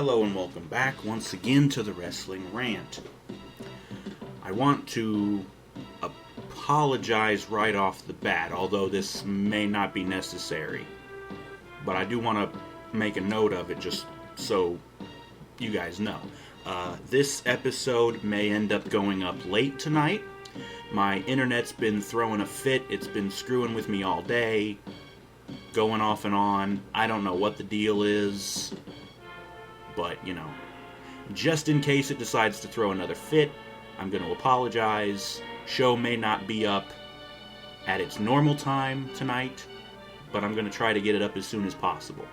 Hello and welcome back once again to the Wrestling Rant. I want to apologize right off the bat, although this may not be necessary. But I do want to make a note of it just so you guys know. This episode may end up going up late tonight. My internet's been throwing a fit. It's been screwing with me all day, going off and on. I don't know what the deal is. But, just in case it decides to throw another fit, I'm going to apologize. Show may not be up at its normal time tonight, but I'm going to try to get it up as soon as possible.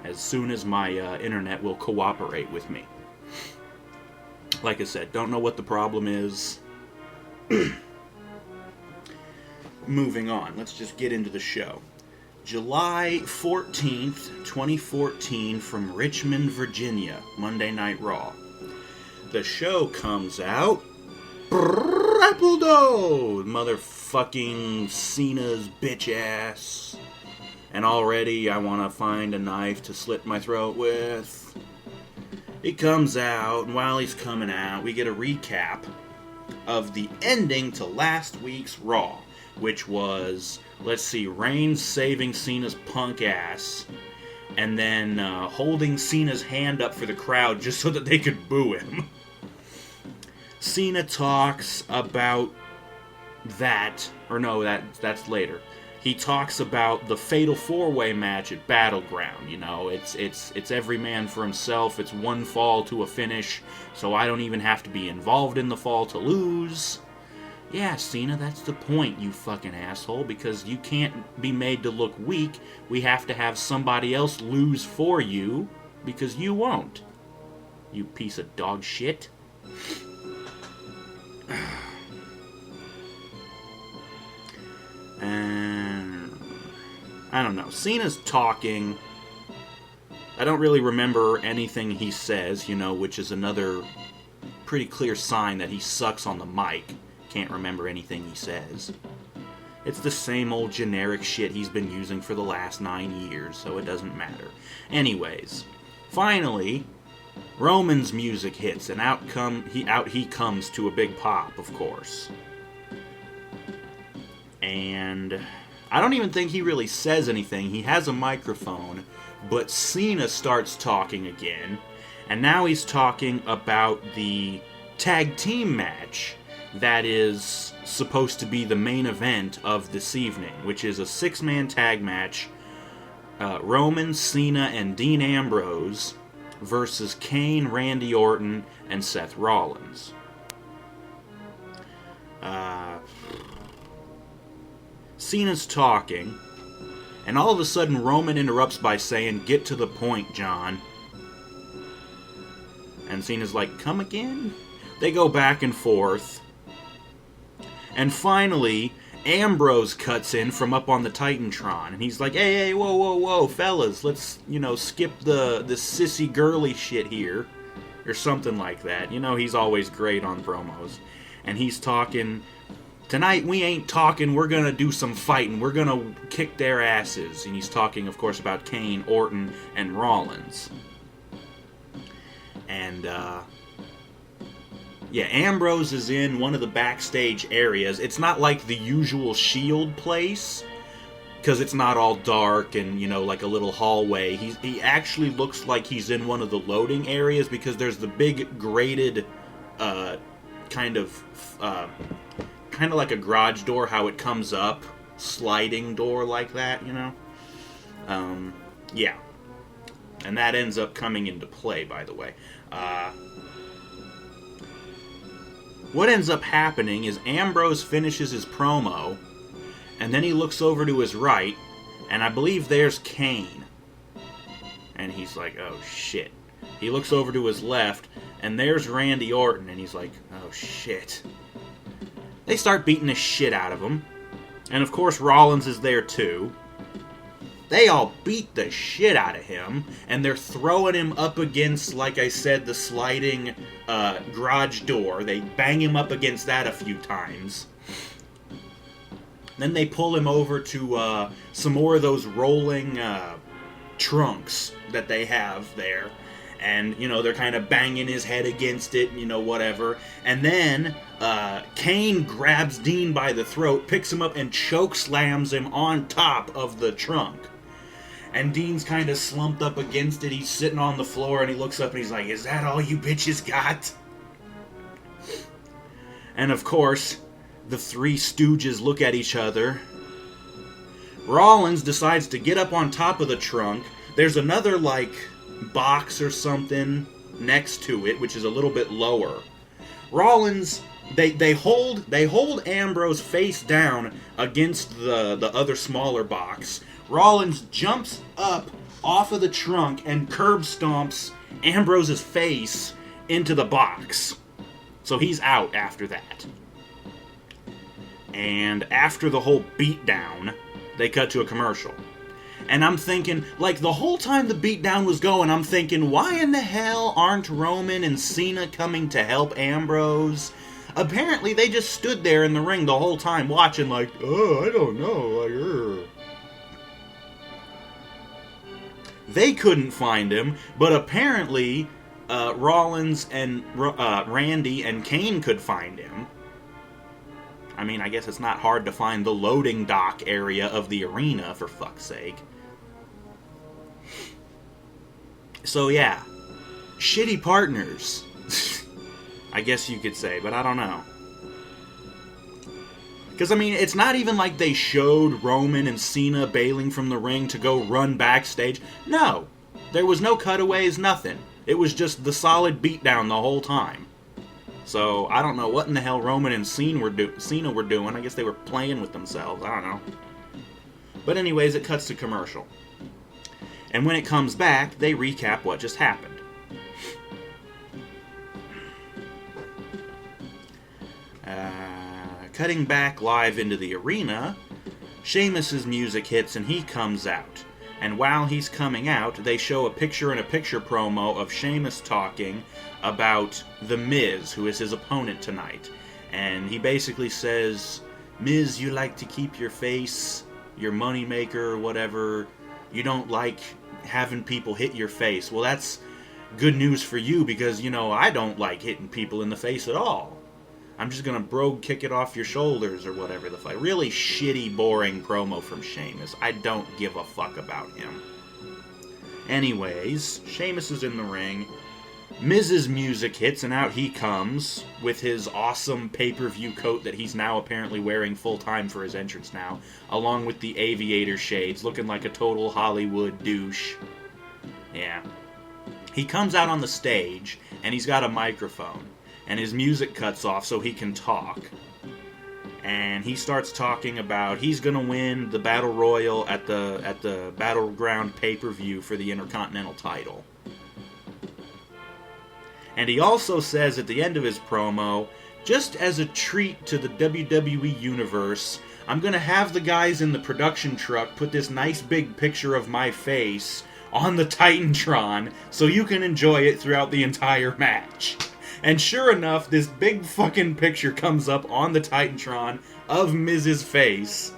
As soon as my internet will cooperate with me. Like I said, don't know what the problem is. Moving on, let's just get into the show. July 14th, 2014, from Richmond, Virginia, Monday Night Raw. The show comes out. Rappledo! Motherfucking Cena's bitch ass. And already I want to find a knife to slit my throat with. He comes out, and while he's coming out, we get a recap of the ending to last week's Raw, which was, Reigns saving Cena's punk ass, and then holding Cena's hand up for the crowd just so that they could boo him. Cena talks about that, or no, that's later. He talks about the Fatal 4-Way match at Battleground. It's every man for himself. It's one fall to a finish, so I don't even have to be involved in the fall to lose. Yeah, Cena, that's the point, you fucking asshole, because you can't be made to look weak. We have to have somebody else lose for you, because you won't. You piece of dog shit. And I don't know. Cena's talking. I don't really remember anything he says, which is another pretty clear sign that he sucks on the mic. Can't remember anything he says. It's the same old generic shit he's been using for the last 9 years, so it doesn't matter. Anyways, finally, Roman's music hits, and out he comes to a big pop, of course. And I don't even think he really says anything. He has a microphone, but Cena starts talking again, and now he's talking about the tag team match that is supposed to be the main event of this evening, which is a 6-man tag match. Roman, Cena, and Dean Ambrose versus Kane, Randy Orton, and Seth Rollins. Cena's talking, and all of a sudden Roman interrupts by saying, "Get to the point, John." And Cena's like, "Come again?" They go back and forth. And finally, Ambrose cuts in from up on the Titantron, and he's like, hey, whoa, fellas, let's, skip the sissy girly shit here, or something like that. He's always great on promos. And he's talking, tonight we ain't talking, we're gonna do some fighting, we're gonna kick their asses. And he's talking, of course, about Kane, Orton, and Rollins. And, yeah, Ambrose is in one of the backstage areas. It's not like the usual Shield place, because it's not all dark and, like a little hallway. He actually looks like he's in one of the loading areas, because there's the big grated, kind of like a garage door, how it comes up, sliding door like that, Yeah. And that ends up coming into play, by the way. What ends up happening is Ambrose finishes his promo, and then he looks over to his right, and I believe there's Kane. And he's like, oh shit. He looks over to his left, and there's Randy Orton, and he's like, oh shit. They start beating the shit out of him, and of course Rollins is there too. They all beat the shit out of him, and they're throwing him up against, like I said, the sliding garage door. They bang him up against that a few times. Then they pull him over to some more of those rolling trunks that they have there. And, they're kind of banging his head against it, whatever. And then Kane grabs Dean by the throat, picks him up, and choke slams him on top of the trunk. And Dean's kind of slumped up against it. He's sitting on the floor, and he looks up and he's like, "Is that all you bitches got?" And of course, the three stooges look at each other. Rollins decides to get up on top of the trunk. There's another, box or something next to it, which is a little bit lower. Rollins, they hold Ambrose face down against the other smaller box. Rollins jumps up off of the trunk and curb stomps Ambrose's face into the box. So he's out after that. And after the whole beatdown, they cut to a commercial. And I'm thinking, the whole time the beatdown was going, I'm thinking, why in the hell aren't Roman and Cena coming to help Ambrose? Apparently, they just stood there in the ring the whole time watching, I don't know, They couldn't find him, but apparently, Rollins and Randy and Kane could find him. I mean, I guess it's not hard to find the loading dock area of the arena, for fuck's sake. So yeah, shitty partners, I guess you could say, but I don't know. Because, it's not even like they showed Roman and Cena bailing from the ring to go run backstage. No, there was no cutaways, nothing. It was just the solid beatdown the whole time. So, I don't know what in the hell Roman and Cena were doing. I guess they were playing with themselves. I don't know. But anyways, it cuts to commercial. And when it comes back, they recap what just happened. Cutting back live into the arena, Sheamus's music hits and he comes out. And while he's coming out, they show a picture-in-a-picture promo of Sheamus talking about The Miz, who is his opponent tonight. And he basically says, "Miz, you like to keep your face, your moneymaker or whatever. You don't like having people hit your face." Well, that's good news for you because, I don't like hitting people in the face at all. I'm just gonna brogue kick it off your shoulders or whatever the fuck. Really shitty, boring promo from Sheamus. I don't give a fuck about him. Anyways, Sheamus is in the ring. Miz's music hits and out he comes with his awesome pay-per-view coat that he's now apparently wearing full-time for his entrance now, along with the aviator shades, looking like a total Hollywood douche. Yeah. He comes out on the stage, and he's got a microphone. And his music cuts off so he can talk. And he starts talking about he's going to win the Battle Royal at the Battleground pay-per-view for the Intercontinental title. And he also says at the end of his promo, just as a treat to the WWE Universe, I'm going to have the guys in the production truck put this nice big picture of my face on the Titantron so you can enjoy it throughout the entire match. And sure enough, this big fucking picture comes up on the Titantron of Miz's face.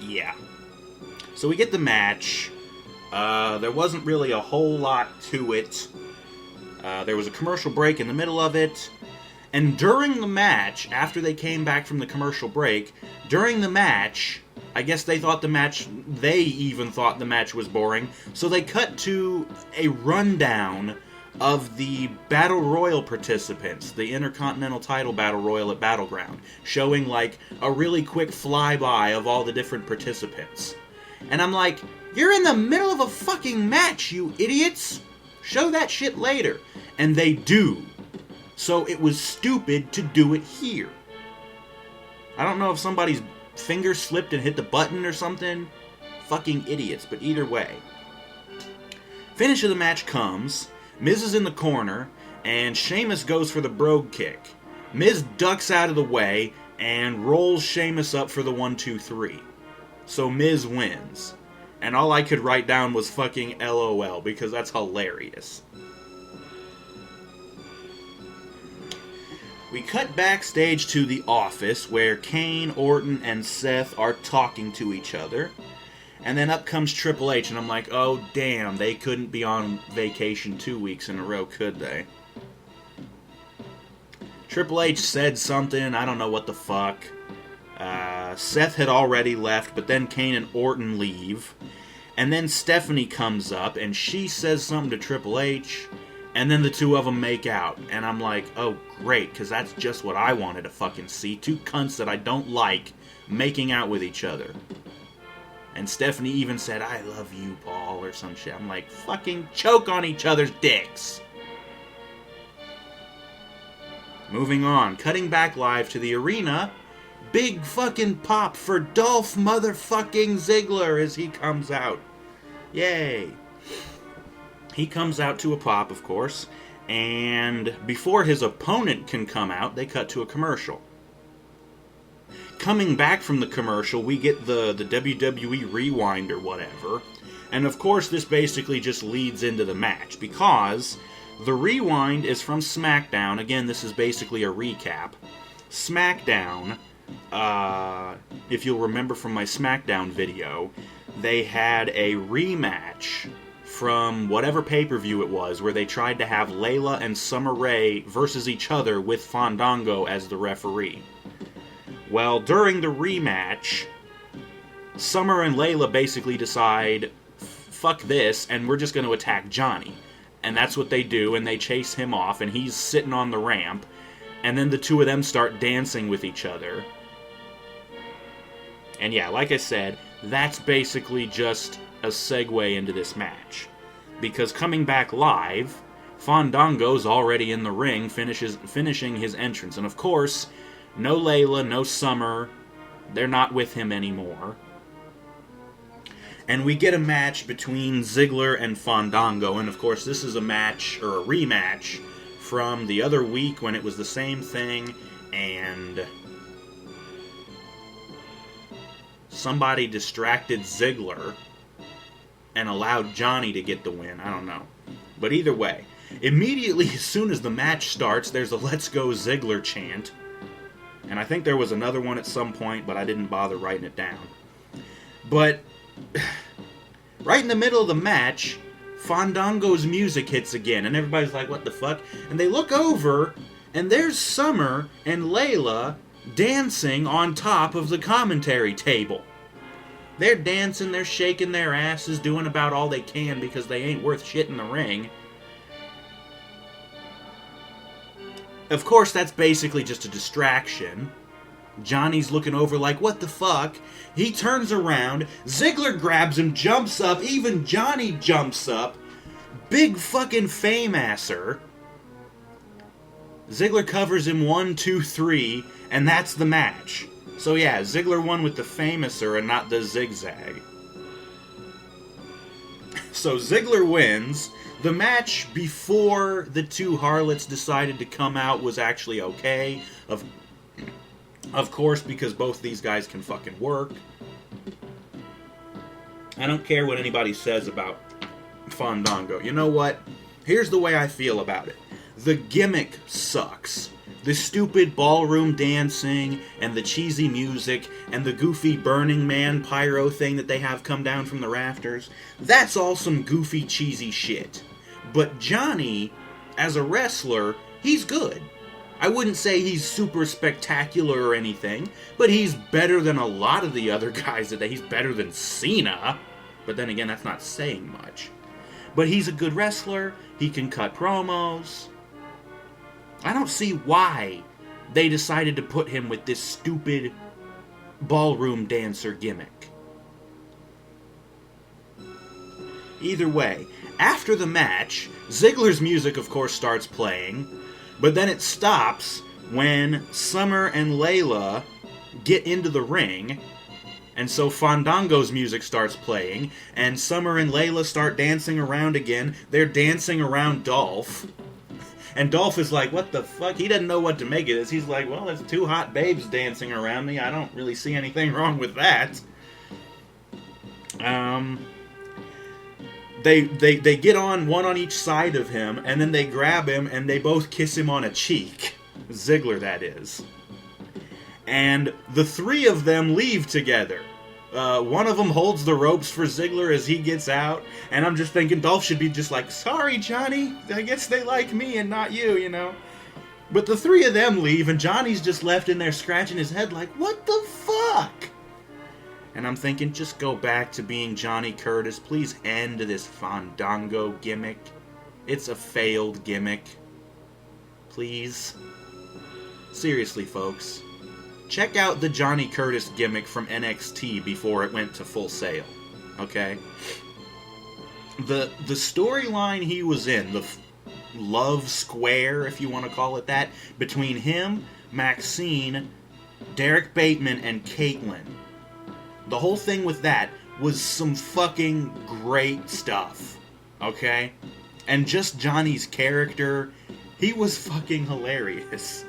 Yeah. So we get the match. There wasn't really a whole lot to it. There was a commercial break in the middle of it. And during the match, after they came back from the commercial break, during the match, I guess they even thought the match was boring, so they cut to a rundown of the Battle Royal participants, the Intercontinental title Battle Royal at Battleground, showing a really quick flyby of all the different participants. And I'm like, you're in the middle of a fucking match, you idiots! Show that shit later. And they do. So it was stupid to do it here. I don't know if somebody's finger slipped and hit the button or something. Fucking idiots, but either way. Finish of the match comes. Miz is in the corner, and Sheamus goes for the brogue kick. Miz ducks out of the way and rolls Sheamus up for the 1-2-3. So Miz wins. And all I could write down was fucking LOL, because that's hilarious. We cut backstage to the office where Kane, Orton, and Seth are talking to each other. And then up comes Triple H, and I'm like, oh, damn, they couldn't be on vacation 2 weeks in a row, could they? Triple H said something, I don't know what the fuck. Seth had already left, but then Kane and Orton leave. And then Stephanie comes up, and she says something to Triple H, and then the two of them make out. And I'm like, oh, great, because that's just what I wanted to fucking see. Two cunts that I don't like making out with each other. And Stephanie even said, I love you, Paul, or some shit. I'm like, fucking choke on each other's dicks. Moving on, cutting back live to the arena. Big fucking pop for Dolph motherfucking Ziggler as he comes out. Yay. He comes out to a pop, of course. And before his opponent can come out, they cut to a commercial. Coming back from the commercial, we get the WWE Rewind or whatever. And of course, this basically just leads into the match, because the Rewind is from SmackDown. Again, this is basically a recap. SmackDown, if you'll remember from my SmackDown video, they had a rematch from whatever pay-per-view it was, where they tried to have Layla and Summer Rae versus each other with Fandango as the referee. Well, during the rematch, Summer and Layla basically decide, fuck this, and we're just going to attack Johnny. And that's what they do, and they chase him off, and he's sitting on the ramp, and then the two of them start dancing with each other. And yeah, like I said, that's basically just a segue into this match. Because coming back live, Fandango's already in the ring, finishing his entrance. And of course, no Layla, no Summer, they're not with him anymore. And we get a match between Ziggler and Fandango, and of course this is a match, or a rematch, from the other week when it was the same thing, and somebody distracted Ziggler and allowed Johnny to get the win. I don't know. But either way, immediately as soon as the match starts, there's a Let's Go Ziggler chant. And I think there was another one at some point, but I didn't bother writing it down. But right in the middle of the match, Fandango's music hits again, and everybody's like, what the fuck? And they look over, and there's Summer and Layla dancing on top of the commentary table. They're dancing, they're shaking their asses, doing about all they can because they ain't worth shit in the ring. Of course, that's basically just a distraction. Johnny's looking over like, what the fuck? He turns around, Ziggler grabs him, jumps up, even Johnny jumps up. Big fucking fame-asser. Ziggler covers him 1, 2, 3, and that's the match. So yeah, Ziggler won with the famouser and not the zigzag. So Ziggler wins. The match before the two harlots decided to come out was actually okay. Of course, because both these guys can fucking work. I don't care what anybody says about Fandango. You know what? Here's the way I feel about it. The gimmick sucks. The stupid ballroom dancing, and the cheesy music, and the goofy Burning Man pyro thing that they have come down from the rafters, that's all some goofy, cheesy shit. But Johnny, as a wrestler, he's good. I wouldn't say he's super spectacular or anything, but he's better than a lot of the other guys today. He's better than Cena. But then again, that's not saying much. But he's a good wrestler. He can cut promos. I don't see why they decided to put him with this stupid ballroom dancer gimmick. Either way, after the match, Ziggler's music, of course, starts playing, but then it stops when Summer and Layla get into the ring, and so Fandango's music starts playing, and Summer and Layla start dancing around again. They're dancing around Dolph. And Dolph is like, what the fuck? He doesn't know what to make of this. He's like, well, there's two hot babes dancing around me. I don't really see anything wrong with that. They get on, one on each side of him, and then they grab him, and they both kiss him on a cheek. Ziggler, that is. And the three of them leave together. One of them holds the ropes for Ziggler as he gets out, and I'm just thinking Dolph should be just like, sorry, Johnny, I guess they like me and not you, you know? But the three of them leave, and Johnny's just left in there scratching his head like, what the fuck? And I'm thinking, just go back to being Johnny Curtis. Please end this Fandango gimmick. It's a failed gimmick. Please. Seriously, folks. Check out the Johnny Curtis gimmick from NXT before it went to Full Sail. Okay? The storyline he was in, the love square, if you want to call it that, between him, Maxine, Derek Bateman, and Caitlyn. The whole thing with that was some fucking great stuff. Okay? And just Johnny's character, he was fucking hilarious.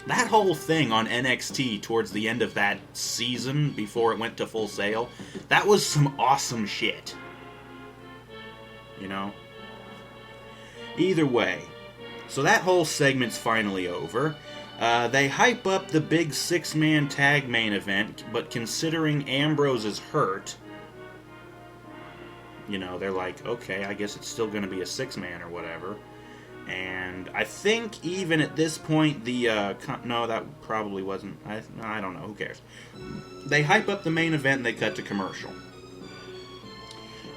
That whole thing on NXT towards the end of that season, before it went to Full Sail, that was some awesome shit. You know? Either way, so that whole segment's finally over. They hype up the big 6-man tag main event, but considering Ambrose is hurt, you know, they're like, okay, I guess it's still going to be a 6-man or whatever. And I think even at this point, no, that probably wasn't, I don't know, who cares. They hype up the main event and they cut to commercial.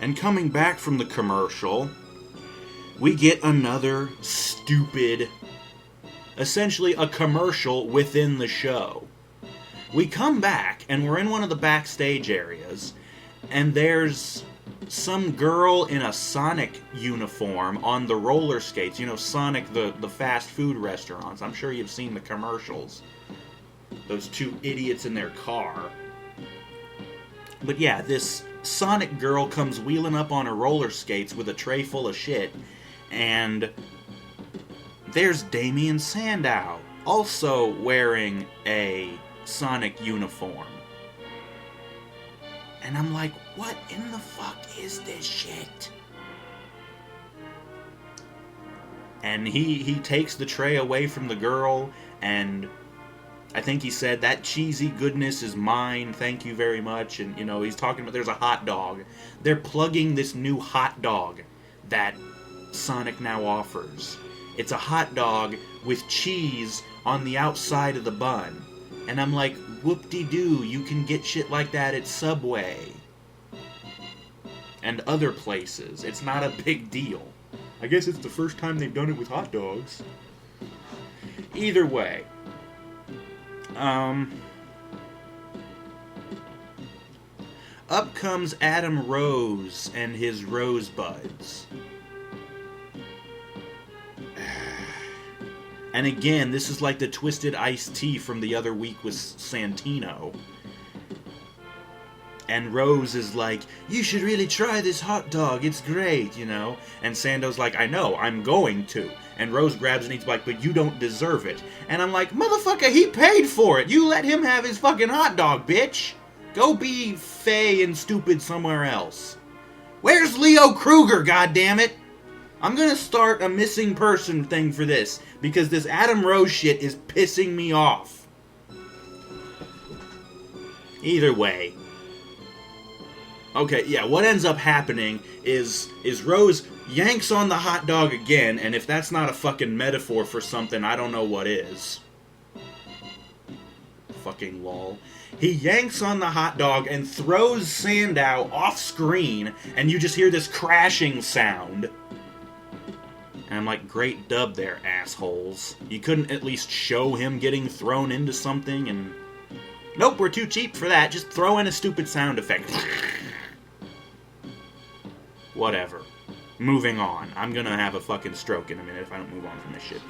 And coming back from the commercial, we get another stupid, essentially a commercial within the show. We come back and we're in one of the backstage areas, and there's some girl in a Sonic uniform on the roller skates. You know, Sonic, the fast food restaurants. I'm sure you've seen the commercials. Those two idiots in their car. But yeah, this Sonic girl comes wheeling up on her roller skates with a tray full of shit. And there's Damien Sandow, also wearing a Sonic uniform. And I'm like, what in the fuck is this shit? And he takes the tray away from the girl, and I think he said, that cheesy goodness is mine, thank you very much. And, you know, he's talking about there's a hot dog. They're plugging this new hot dog that Sonic now offers. It's a hot dog with cheese on the outside of the bun. And I'm like, whoop-de-doo, you can get shit like that at Subway. And other places. It's not a big deal. I guess it's the first time they've done it with hot dogs. Either way. Up comes Adam Rose and his rosebuds. And again, this is like the twisted iced tea from the other week with Santino. And Rose is like, you should really try this hot dog, it's great, you know? And Sando's like, I know, I'm going to. And Rose grabs it and he's like, but you don't deserve it. And I'm like, motherfucker, he paid for it! You let him have his fucking hot dog, bitch! Go be fey and stupid somewhere else. Where's Leo Kruger, goddammit? I'm gonna start a missing person thing for this, because this Adam Rose shit is pissing me off. Either way. Okay, yeah, what ends up happening is Rose yanks on the hot dog again, and if that's not a fucking metaphor for something, I don't know what is. Fucking lol. He yanks on the hot dog and throws Sandow off screen, and you just hear this crashing sound. And I'm like, great dub there, assholes. You couldn't at least show him getting thrown into something and... Nope, we're too cheap for that. Just throw in a stupid sound effect. Whatever. Moving on. I'm gonna have a fucking stroke in a minute if I don't move on from this shit.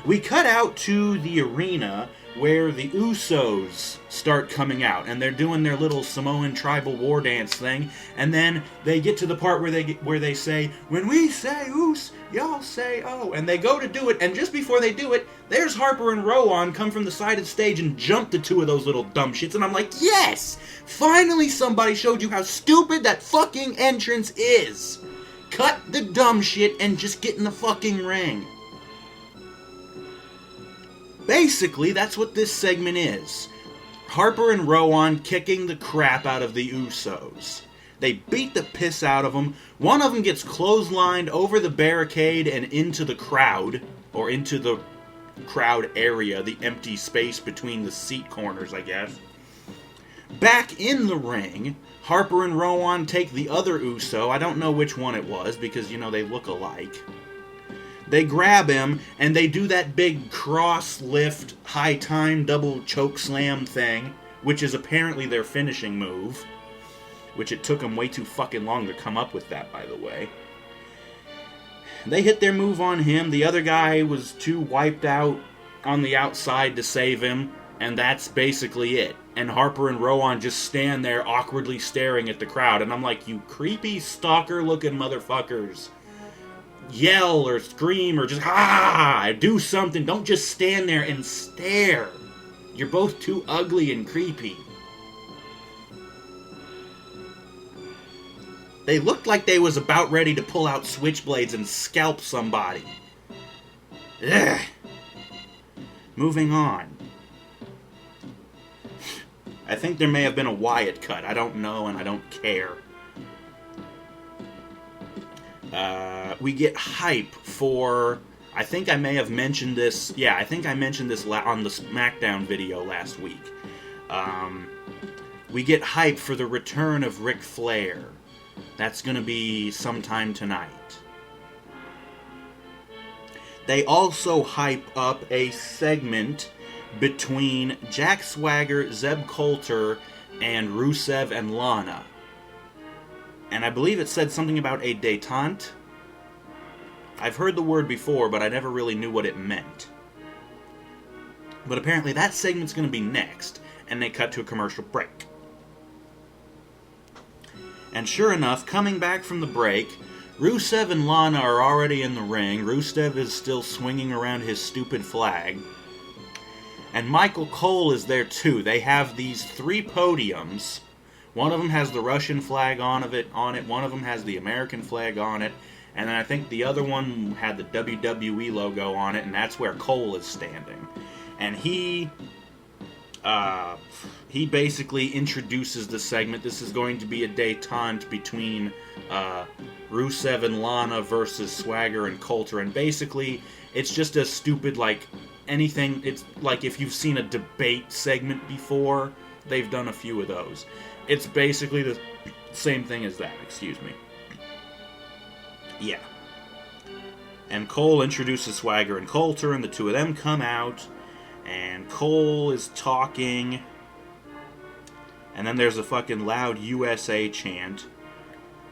We cut out to the arena where the Usos start coming out, and they're doing their little Samoan tribal war dance thing, and then they get to the part where they say, when we say Us, y'all say oh, and they go to do it, and just before they do it, there's Harper and Rowan come from the side of the stage and jump the two of those little dumb shits, and I'm like, yes! Finally somebody showed you how stupid that fucking entrance is! Cut the dumb shit and just get in the fucking ring. Basically, that's what this segment is. Harper and Rowan kicking the crap out of the Usos. They beat the piss out of them. One of them gets clotheslined over the barricade and into the crowd, or into the crowd area, the empty space between the seat corners, I guess. Back in the ring, Harper and Rowan take the other Uso. I don't know which one it was, because, you know, they look alike. They grab him, and they do that big cross lift, high time double choke slam thing, which is apparently their finishing move. Which it took them way too fucking long to come up with that, by the way. They hit their move on him. The other guy was too wiped out on the outside to save him, and that's basically it. And Harper and Rowan just stand there awkwardly staring at the crowd, and I'm like, you creepy stalker-looking motherfuckers. Yell or scream or just, do something. Don't just stand there and stare. You're both too ugly and creepy. They looked like they was about ready to pull out switchblades and scalp somebody. Ugh. Moving on. I think there may have been a Wyatt cut. I don't know and I don't care. We get hype for... I think I may have mentioned this... Yeah, I think I mentioned this on the SmackDown video last week. We get hype for the return of Ric Flair. That's going to be sometime tonight. They also hype up a segment between Jack Swagger, Zeb Coulter, and Rusev and Lana. And I believe it said something about a détente. I've heard the word before, but I never really knew what it meant. But apparently that segment's going to be next, and they cut to a commercial break. And sure enough, coming back from the break, Rusev and Lana are already in the ring. Rusev is still swinging around his stupid flag. And Michael Cole is there too. They have these 3 podiums. One of them has the Russian flag on it. One of them has the American flag on it. And then I think the other one had the WWE logo on it, and that's where Cole is standing. And he basically introduces the segment. This is going to be a détente between Rusev and Lana versus Swagger and Coulter. And basically, it's just a stupid, like, anything. It's like if you've seen a debate segment before, they've done a few of those. It's basically the same thing as that, excuse me. Yeah. And Cole introduces Swagger and Coulter, and the two of them come out, and Cole is talking, and then there's a fucking loud USA chant,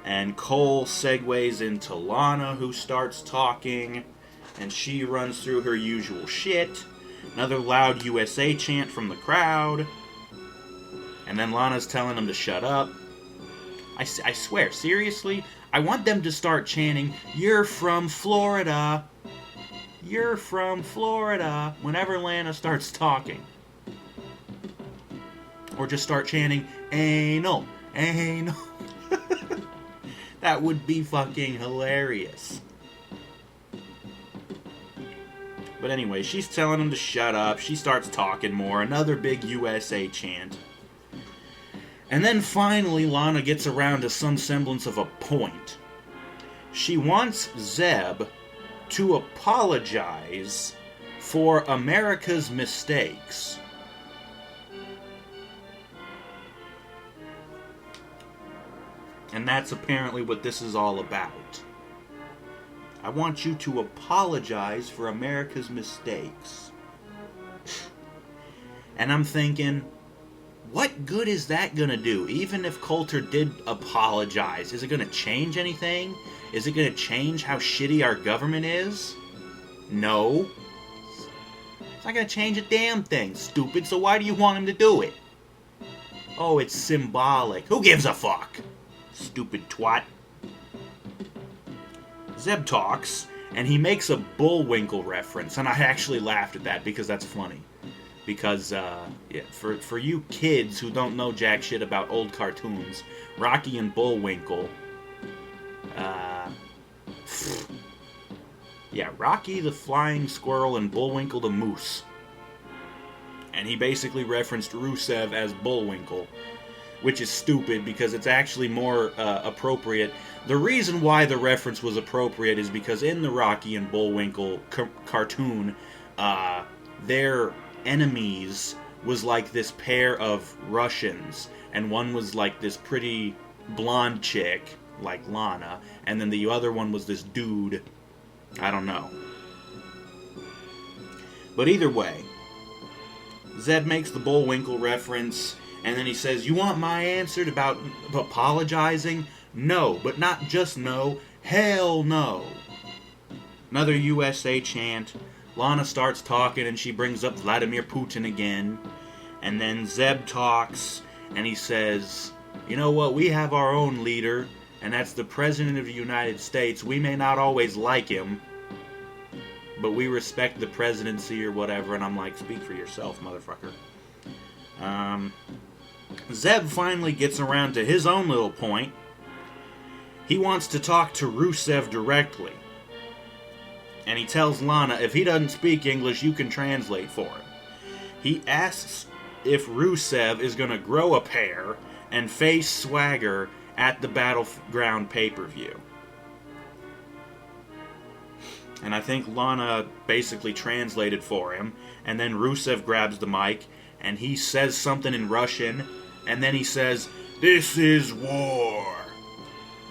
and Cole segues into Lana, who starts talking, and she runs through her usual shit. Another loud USA chant from the crowd, and then Lana's telling them to shut up. I swear, seriously, I want them to start chanting, "You're from Florida. You're from Florida," whenever Lana starts talking. Or just start chanting, "Anal, anal." That would be fucking hilarious. But anyway, she's telling them to shut up. She starts talking more. Another big USA chant. And then finally, Lana gets around to some semblance of a point. She wants Zeb to apologize for America's mistakes. And that's apparently what this is all about. I want you to apologize for America's mistakes. And I'm thinking, what good is that going to do? Even if Coulter did apologize, is it going to change anything? Is it going to change how shitty our government is? No. It's not going to change a damn thing, stupid, so why do you want him to do it? Oh, it's symbolic. Who gives a fuck? Stupid twat. Zeb talks, and he makes a Bullwinkle reference, and I actually laughed at that because that's funny. Because, for you kids who don't know jack shit about old cartoons, Rocky and Bullwinkle, Rocky the flying squirrel and Bullwinkle the moose. And he basically referenced Rusev as Bullwinkle, which is stupid because it's actually more appropriate. The reason why the reference was appropriate is because in the Rocky and Bullwinkle cartoon, their enemies was like this pair of Russians, and one was like this pretty blonde chick, like Lana, and then the other one was this dude. I don't know. But either way, Zeb makes the Bullwinkle reference, and then he says, "You want my answer about apologizing? No, but not just no, hell no." Another USA chant. Lana starts talking, and she brings up Vladimir Putin again. And then Zeb talks, and he says, "You know what, we have our own leader, and that's the President of the United States. We may not always like him, but we respect the presidency," or whatever. And I'm like, speak for yourself, motherfucker. Zeb finally gets around to his own little point. He wants to talk to Rusev directly. And he tells Lana, if he doesn't speak English, you can translate for him. He asks if Rusev is going to grow a pair and face Swagger at the Battleground pay-per-view. And I think Lana basically translated for him, and then Rusev grabs the mic, and he says something in Russian, and then he says, "This is war."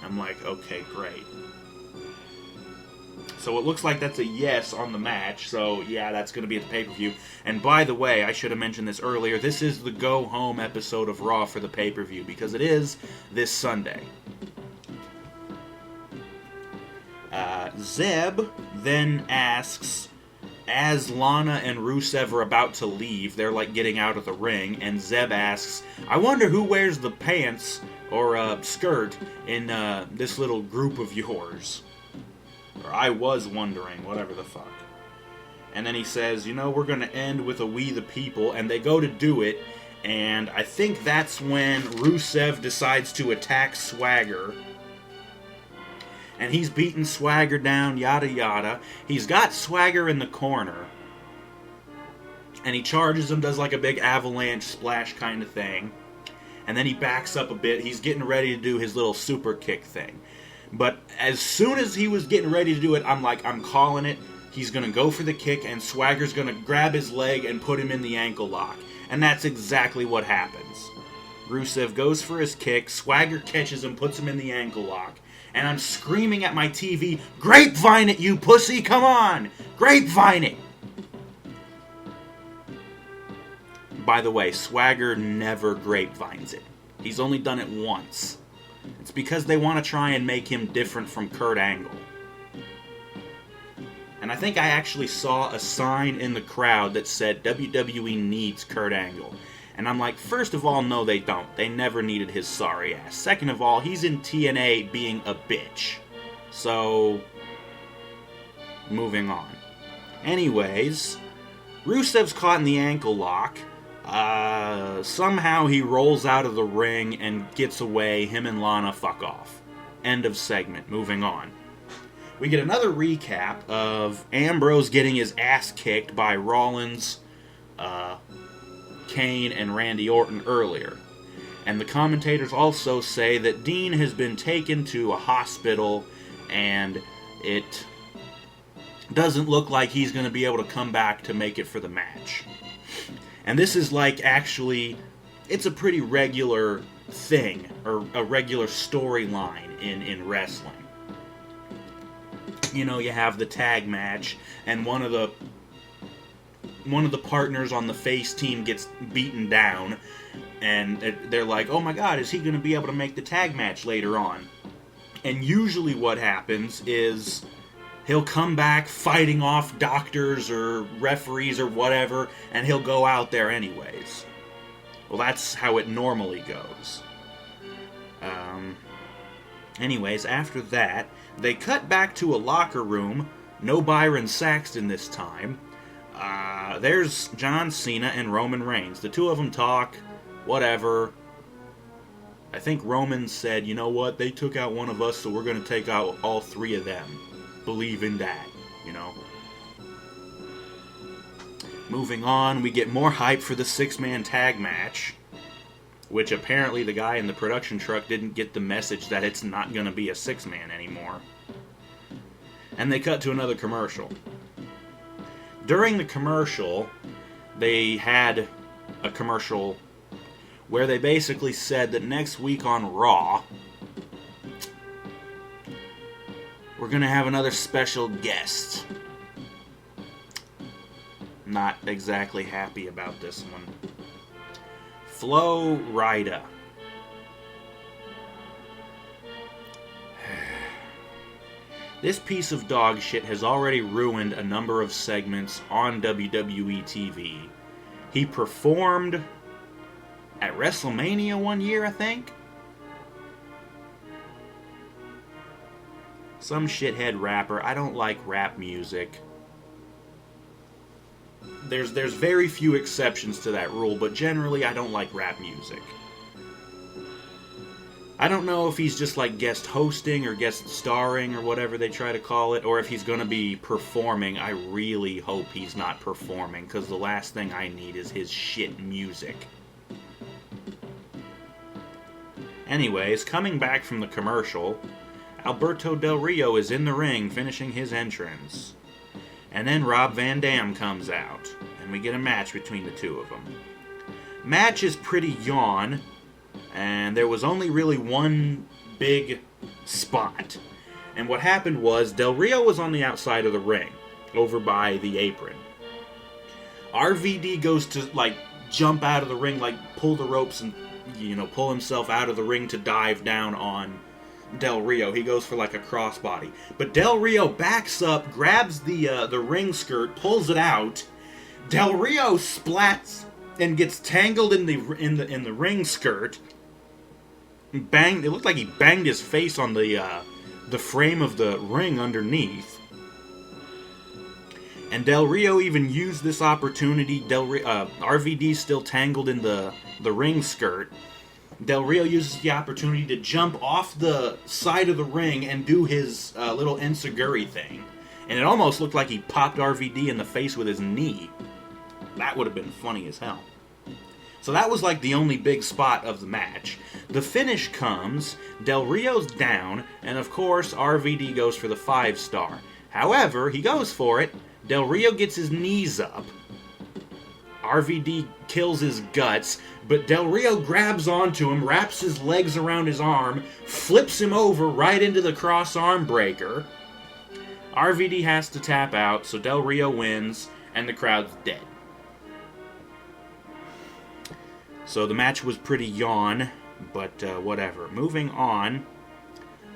I'm like, okay, great. So it looks like that's a yes on the match, so yeah, that's going to be at the pay-per-view. And by the way, I should have mentioned this earlier, this is the go-home episode of Raw for the pay-per-view, because it is this Sunday. Zeb then asks, as Lana and Rusev are about to leave, they're like getting out of the ring, and Zeb asks, "I wonder who wears the pants or skirt in this little group of yours." Or I was wondering, whatever the fuck. And then he says, "You know, we're going to end with a We the People," and they go to do it, and I think that's when Rusev decides to attack Swagger. And he's beating Swagger down, yada yada. He's got Swagger in the corner. And he charges him, does like a big avalanche splash kind of thing. And then he backs up a bit. He's getting ready to do his little super kick thing. But as soon as he was getting ready to do it, I'm like, I'm calling it. He's going to go for the kick, and Swagger's going to grab his leg and put him in the ankle lock. And that's exactly what happens. Rusev goes for his kick. Swagger catches him, puts him in the ankle lock. And I'm screaming at my TV, "Grapevine it, you pussy! Come on! Grapevine it!" By the way, Swagger never grapevines it. He's only done it once. It's because they want to try and make him different from Kurt Angle. And I think I actually saw a sign in the crowd that said, "WWE needs Kurt Angle." And I'm like, first of all, no they don't. They never needed his sorry ass. Second of all, he's in TNA being a bitch. So, moving on. Anyways, Rusev's caught in the ankle lock. Somehow he rolls out of the ring and gets away. Him and Lana fuck off. End of segment. Moving on. We get another recap of Ambrose getting his ass kicked by Rollins, Kane, and Randy Orton earlier. And the commentators also say that Dean has been taken to a hospital and it doesn't look like he's going to be able to come back to make it for the match. And this is like actually, it's a pretty regular thing, or a regular storyline in wrestling. You know, you have the tag match, and one of the partners on the face team gets beaten down, and they're like, "Oh my god, is he going to be able to make the tag match later on?" And usually what happens is he'll come back fighting off doctors or referees or whatever, and he'll go out there anyways. Well, that's how it normally goes. Anyways, after that, they cut back to a locker room. No Byron Saxton this time. There's John Cena and Roman Reigns. The two of them talk, whatever. I think Roman said, "You know what, they took out one of us, so we're going to take out all three of them. Believe in that, you know." Moving on, we get more hype for the 6-man tag match, which apparently the guy in the production truck didn't get the message that it's not going to be a 6-man anymore. And they cut to another commercial. During the commercial, they had a commercial where they basically said that next week on Raw, we're going to have another special guest. Not exactly happy about this one. Flo Rida. This piece of dog shit has already ruined a number of segments on WWE TV. He performed at WrestleMania one year, I think. Some shithead rapper. I don't like rap music. There's very few exceptions to that rule, but generally I don't like rap music. I don't know if he's just like guest hosting or guest starring or whatever they try to call it, or if he's going to be performing. I really hope he's not performing, because the last thing I need is his shit music. Anyways, coming back from the commercial, Alberto Del Rio is in the ring finishing his entrance. And then Rob Van Dam comes out, and we get a match between the two of them. Match is pretty yawn, and there was only really one big spot. And what happened was, Del Rio was on the outside of the ring, over by the apron. RVD goes to, jump out of the ring, pull the ropes and, pull himself out of the ring to dive down on Del Rio. He goes for a crossbody. But Del Rio backs up, grabs the ring skirt, pulls it out. Del Rio splats and gets tangled in the ring skirt. Banged. It looked like he banged his face on the frame of the ring underneath. And Del Rio even used this opportunity. RVD's still tangled in the ring skirt. Del Rio uses the opportunity to jump off the side of the ring and do his little enziguri thing. And it almost looked like he popped RVD in the face with his knee. That would have been funny as hell. So that was the only big spot of the match. The finish comes, Del Rio's down, and of course RVD goes for the 5-star. However, he goes for it, Del Rio gets his knees up, RVD kills his guts, but Del Rio grabs onto him, wraps his legs around his arm, flips him over right into the cross arm breaker. RVD has to tap out, so Del Rio wins, and the crowd's dead. So the match was pretty yawn, but whatever. Moving on,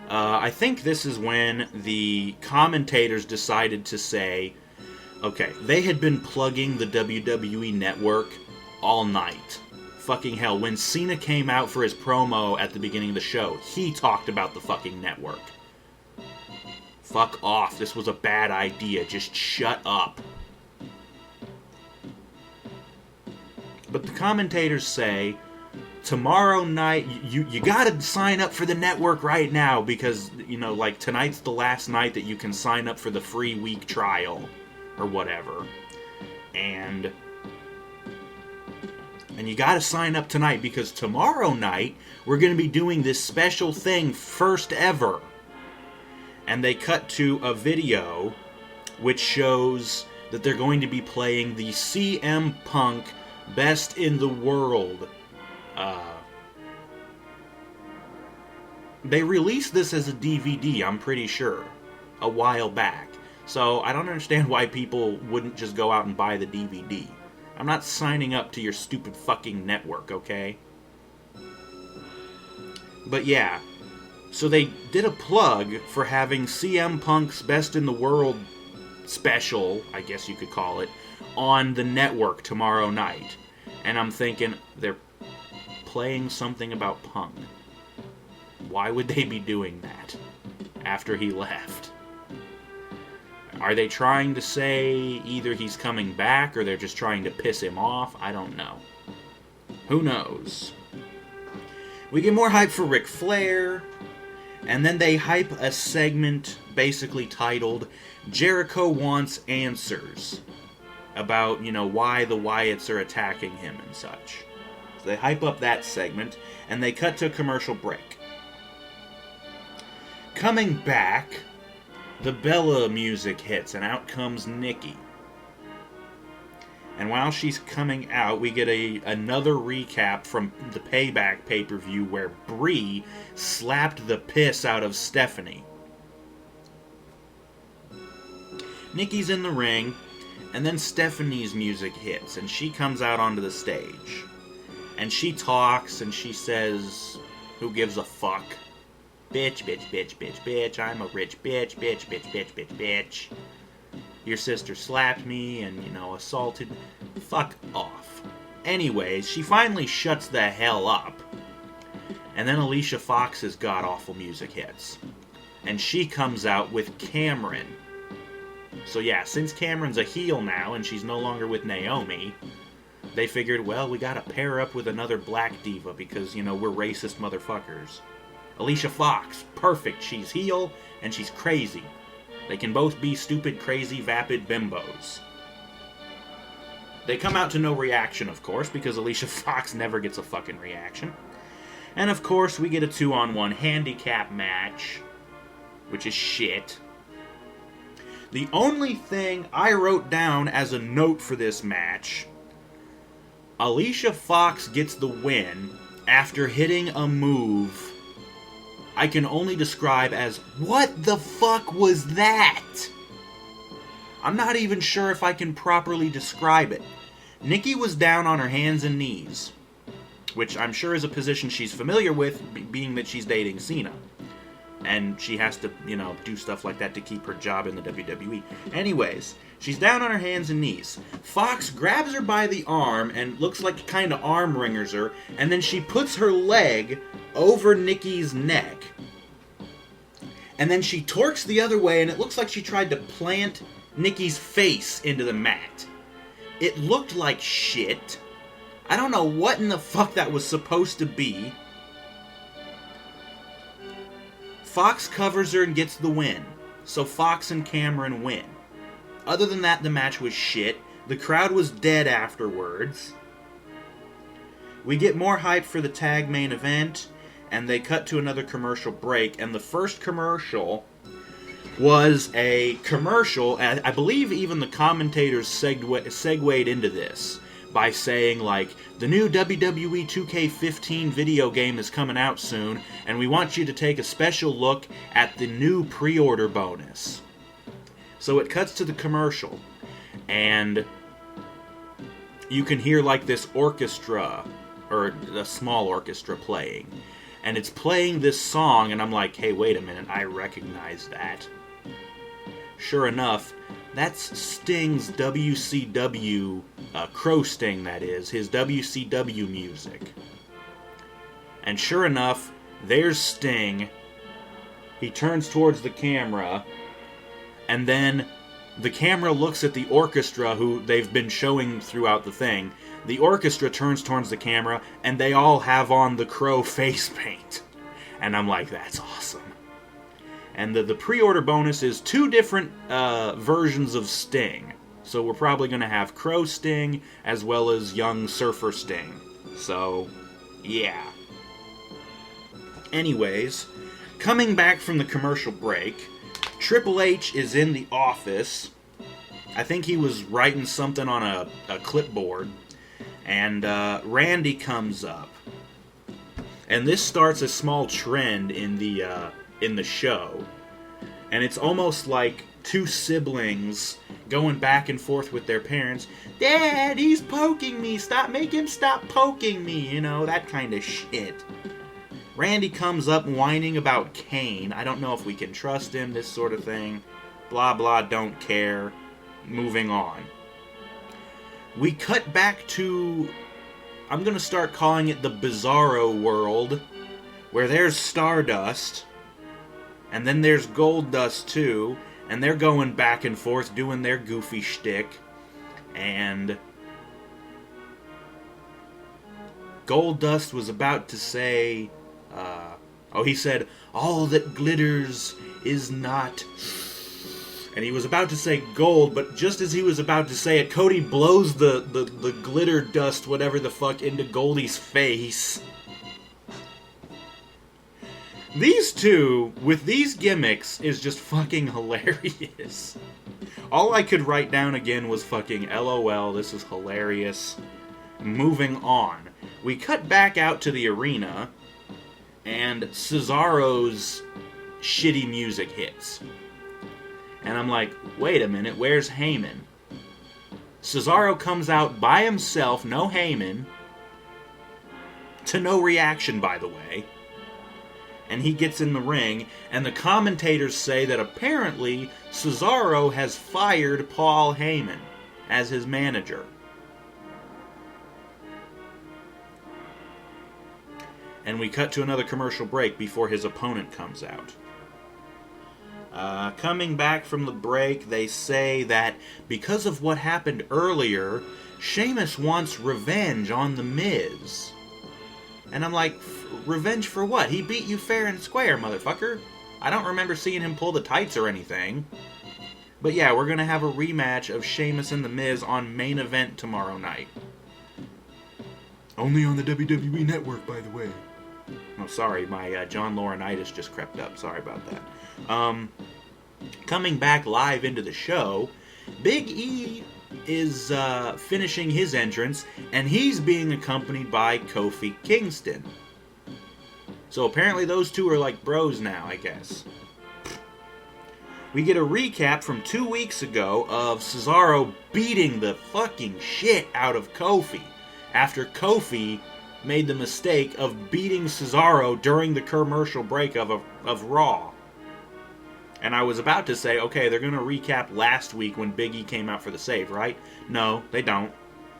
I think this is when the commentators decided to say, okay, they had been plugging the WWE Network all night. Fucking hell, when Cena came out for his promo at the beginning of the show, he talked about the fucking network. Fuck off, this was a bad idea, just shut up. But the commentators say, tomorrow night, you gotta sign up for the network right now, because, tonight's the last night that you can sign up for the free week trial, or whatever. And you gotta sign up tonight, because tomorrow night, we're gonna be doing this special thing, first ever. And they cut to a video, which shows that they're going to be playing the CM Punk Best in the World. They released this as a DVD, I'm pretty sure, a while back. So I don't understand why people wouldn't just go out and buy the DVD. I'm not signing up to your stupid fucking network, okay? But yeah, so they did a plug for having CM Punk's Best in the World special, I guess you could call it, on the network tomorrow night. And I'm thinking, they're playing something about Punk. Why would they be doing that after he left? Are they trying to say either he's coming back or they're just trying to piss him off? I don't know. Who knows? We get more hype for Ric Flair, and then they hype a segment basically titled Jericho Wants Answers. about, why the Wyatts are attacking him and such. So they hype up that segment, and they cut to a commercial break. Coming back, the Bella music hits, and out comes Nikki. And while she's coming out, we get another recap from the Payback pay-per-view where Brie slapped the piss out of Stephanie. Nikki's in the ring, and then Stephanie's music hits, and she comes out onto the stage. And she talks, and she says, "Who gives a fuck? Bitch, bitch, bitch, bitch, bitch. I'm a rich bitch, bitch, bitch, bitch, bitch, bitch. Your sister slapped me and, assaulted. Fuck off." Anyways, she finally shuts the hell up. And then Alicia Fox's god-awful music hits. And she comes out with Cameron. So yeah, since Cameron's a heel now and she's no longer with Naomi, they figured, well, we gotta pair her up with another black diva because, we're racist motherfuckers. Alicia Fox, perfect. She's heel and she's crazy. They can both be stupid, crazy, vapid bimbos. They come out to no reaction, of course, because Alicia Fox never gets a fucking reaction. And of course, we get a 2-on-1 handicap match, which is shit. The only thing I wrote down as a note for this match, Alicia Fox gets the win after hitting a move I can only describe as, what the fuck was that? I'm not even sure if I can properly describe it. Nikki was down on her hands and knees, which I'm sure is a position she's familiar with, being that she's dating Cena. And she has to, do stuff like that to keep her job in the WWE. Anyways, she's down on her hands and knees. Fox grabs her by the arm and looks like kind of arm wringers her, and then she puts her leg over Nikki's neck. And then she torques the other way, and it looks like she tried to plant Nikki's face into the mat. It looked like shit. I don't know what in the fuck that was supposed to be. Fox covers her and gets the win. So Fox and Cameron win. Other than that, the match was shit. The crowd was dead afterwards. We get more hype for the tag main event, and they cut to another commercial break, and the first commercial was a commercial, and I believe even the commentators segued into this by saying, the new WWE 2K15 video game is coming out soon, and we want you to take a special look at the new pre-order bonus. So it cuts to the commercial, and you can hear, this orchestra, or a small orchestra playing, and it's playing this song, and I'm like, hey, wait a minute, I recognize that. Sure enough, that's Sting's WCW, Crow Sting, that is, his WCW music. And sure enough, there's Sting. He turns towards the camera, and then the camera looks at the orchestra who they've been showing throughout the thing. The orchestra turns towards the camera, and they all have on the Crow face paint. And I'm like, that's awesome. And the pre-order bonus is 2 different versions of Sting. So we're probably going to have Crow Sting as well as Young Surfer Sting. So, yeah. Anyways, coming back from the commercial break, Triple H is in the office. I think he was writing something on a clipboard. And Randy comes up. And this starts a small trend in the show. And it's almost like 2 siblings going back and forth with their parents. Dad, he's poking me. Make him stop poking me. That kind of shit. Randy comes up whining about Kane. I don't know if we can trust him, this sort of thing. Blah, blah, don't care. Moving on. We cut back to, I'm going to start calling it the Bizarro world, where there's Stardust, and then there's Goldust too, and they're going back and forth doing their goofy shtick, and Goldust was about to say, he said, all that glitters is not, And he was about to say gold, but just as he was about to say it, Cody blows the glitter dust, whatever the fuck, into Goldie's face. These two, with these gimmicks, is just fucking hilarious. All I could write down again was fucking LOL, this is hilarious. Moving on. We cut back out to the arena, and Cesaro's shitty music hits. And I'm like, wait a minute, where's Heyman? Cesaro comes out by himself, no Heyman, to no reaction, by the way. And he gets in the ring, and the commentators say that apparently Cesaro has fired Paul Heyman as his manager. And we cut to another commercial break before his opponent comes out. Coming back from the break, they say that because of what happened earlier, Sheamus wants revenge on The Miz. And I'm like, revenge for what? He beat you fair and square, motherfucker. I don't remember seeing him pull the tights or anything. But yeah, we're going to have a rematch of Sheamus and The Miz on Main Event tomorrow night. Only on the WWE Network, by the way. Oh, sorry, my John Laurinaitis just crept up. Sorry about that. Coming back live into the show, Big E is finishing his entrance, and he's being accompanied by Kofi Kingston. So apparently those two are like bros now, I guess. We get a recap from 2 weeks ago of Cesaro beating the fucking shit out of Kofi after Kofi made the mistake of beating Cesaro during the commercial break of Raw. And I was about to say, okay, they're going to recap last week when Big E came out for the save, right? No, they don't.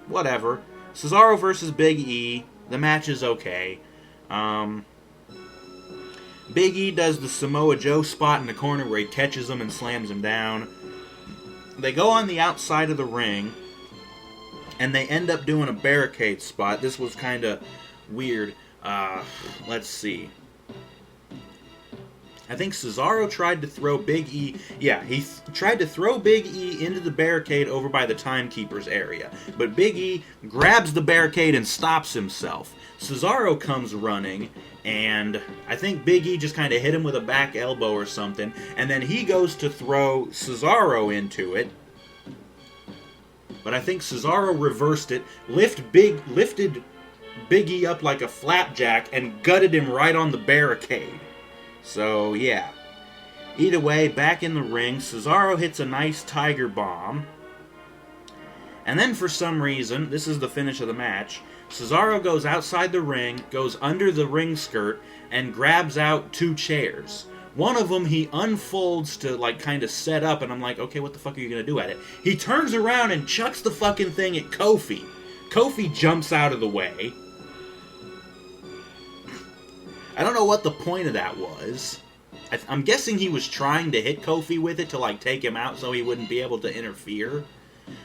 Whatever. Cesaro versus Big E. The match is okay. Big E does the Samoa Joe spot in the corner where he catches him and slams him down. They go on the outside of the ring, and they end up doing a barricade spot. This was kind of weird. Let's see. I think Cesaro tried to throw Big E... Yeah, he tried to throw Big E into the barricade over by the Timekeeper's area. But Big E grabs the barricade and stops himself. Cesaro comes running, and I think Big E just kind of hit him with a back elbow or something. And then he goes to throw Cesaro into it. But I think Cesaro reversed it, lifted Big E up like a flapjack, and gutted him right on the barricade. So, yeah. Either way, back in the ring, Cesaro hits a nice Tiger Bomb. And then for some reason, this is the finish of the match, Cesaro goes outside the ring, goes under the ring skirt, and grabs out 2 chairs. One of them he unfolds to, like, kind of set up, and I'm like, okay, what the fuck are you going to do at it? He turns around and chucks the fucking thing at Kofi. Kofi jumps out of the way. I don't know what the point of that was. I'm guessing he was trying to hit Kofi with it to, like, take him out so he wouldn't be able to interfere.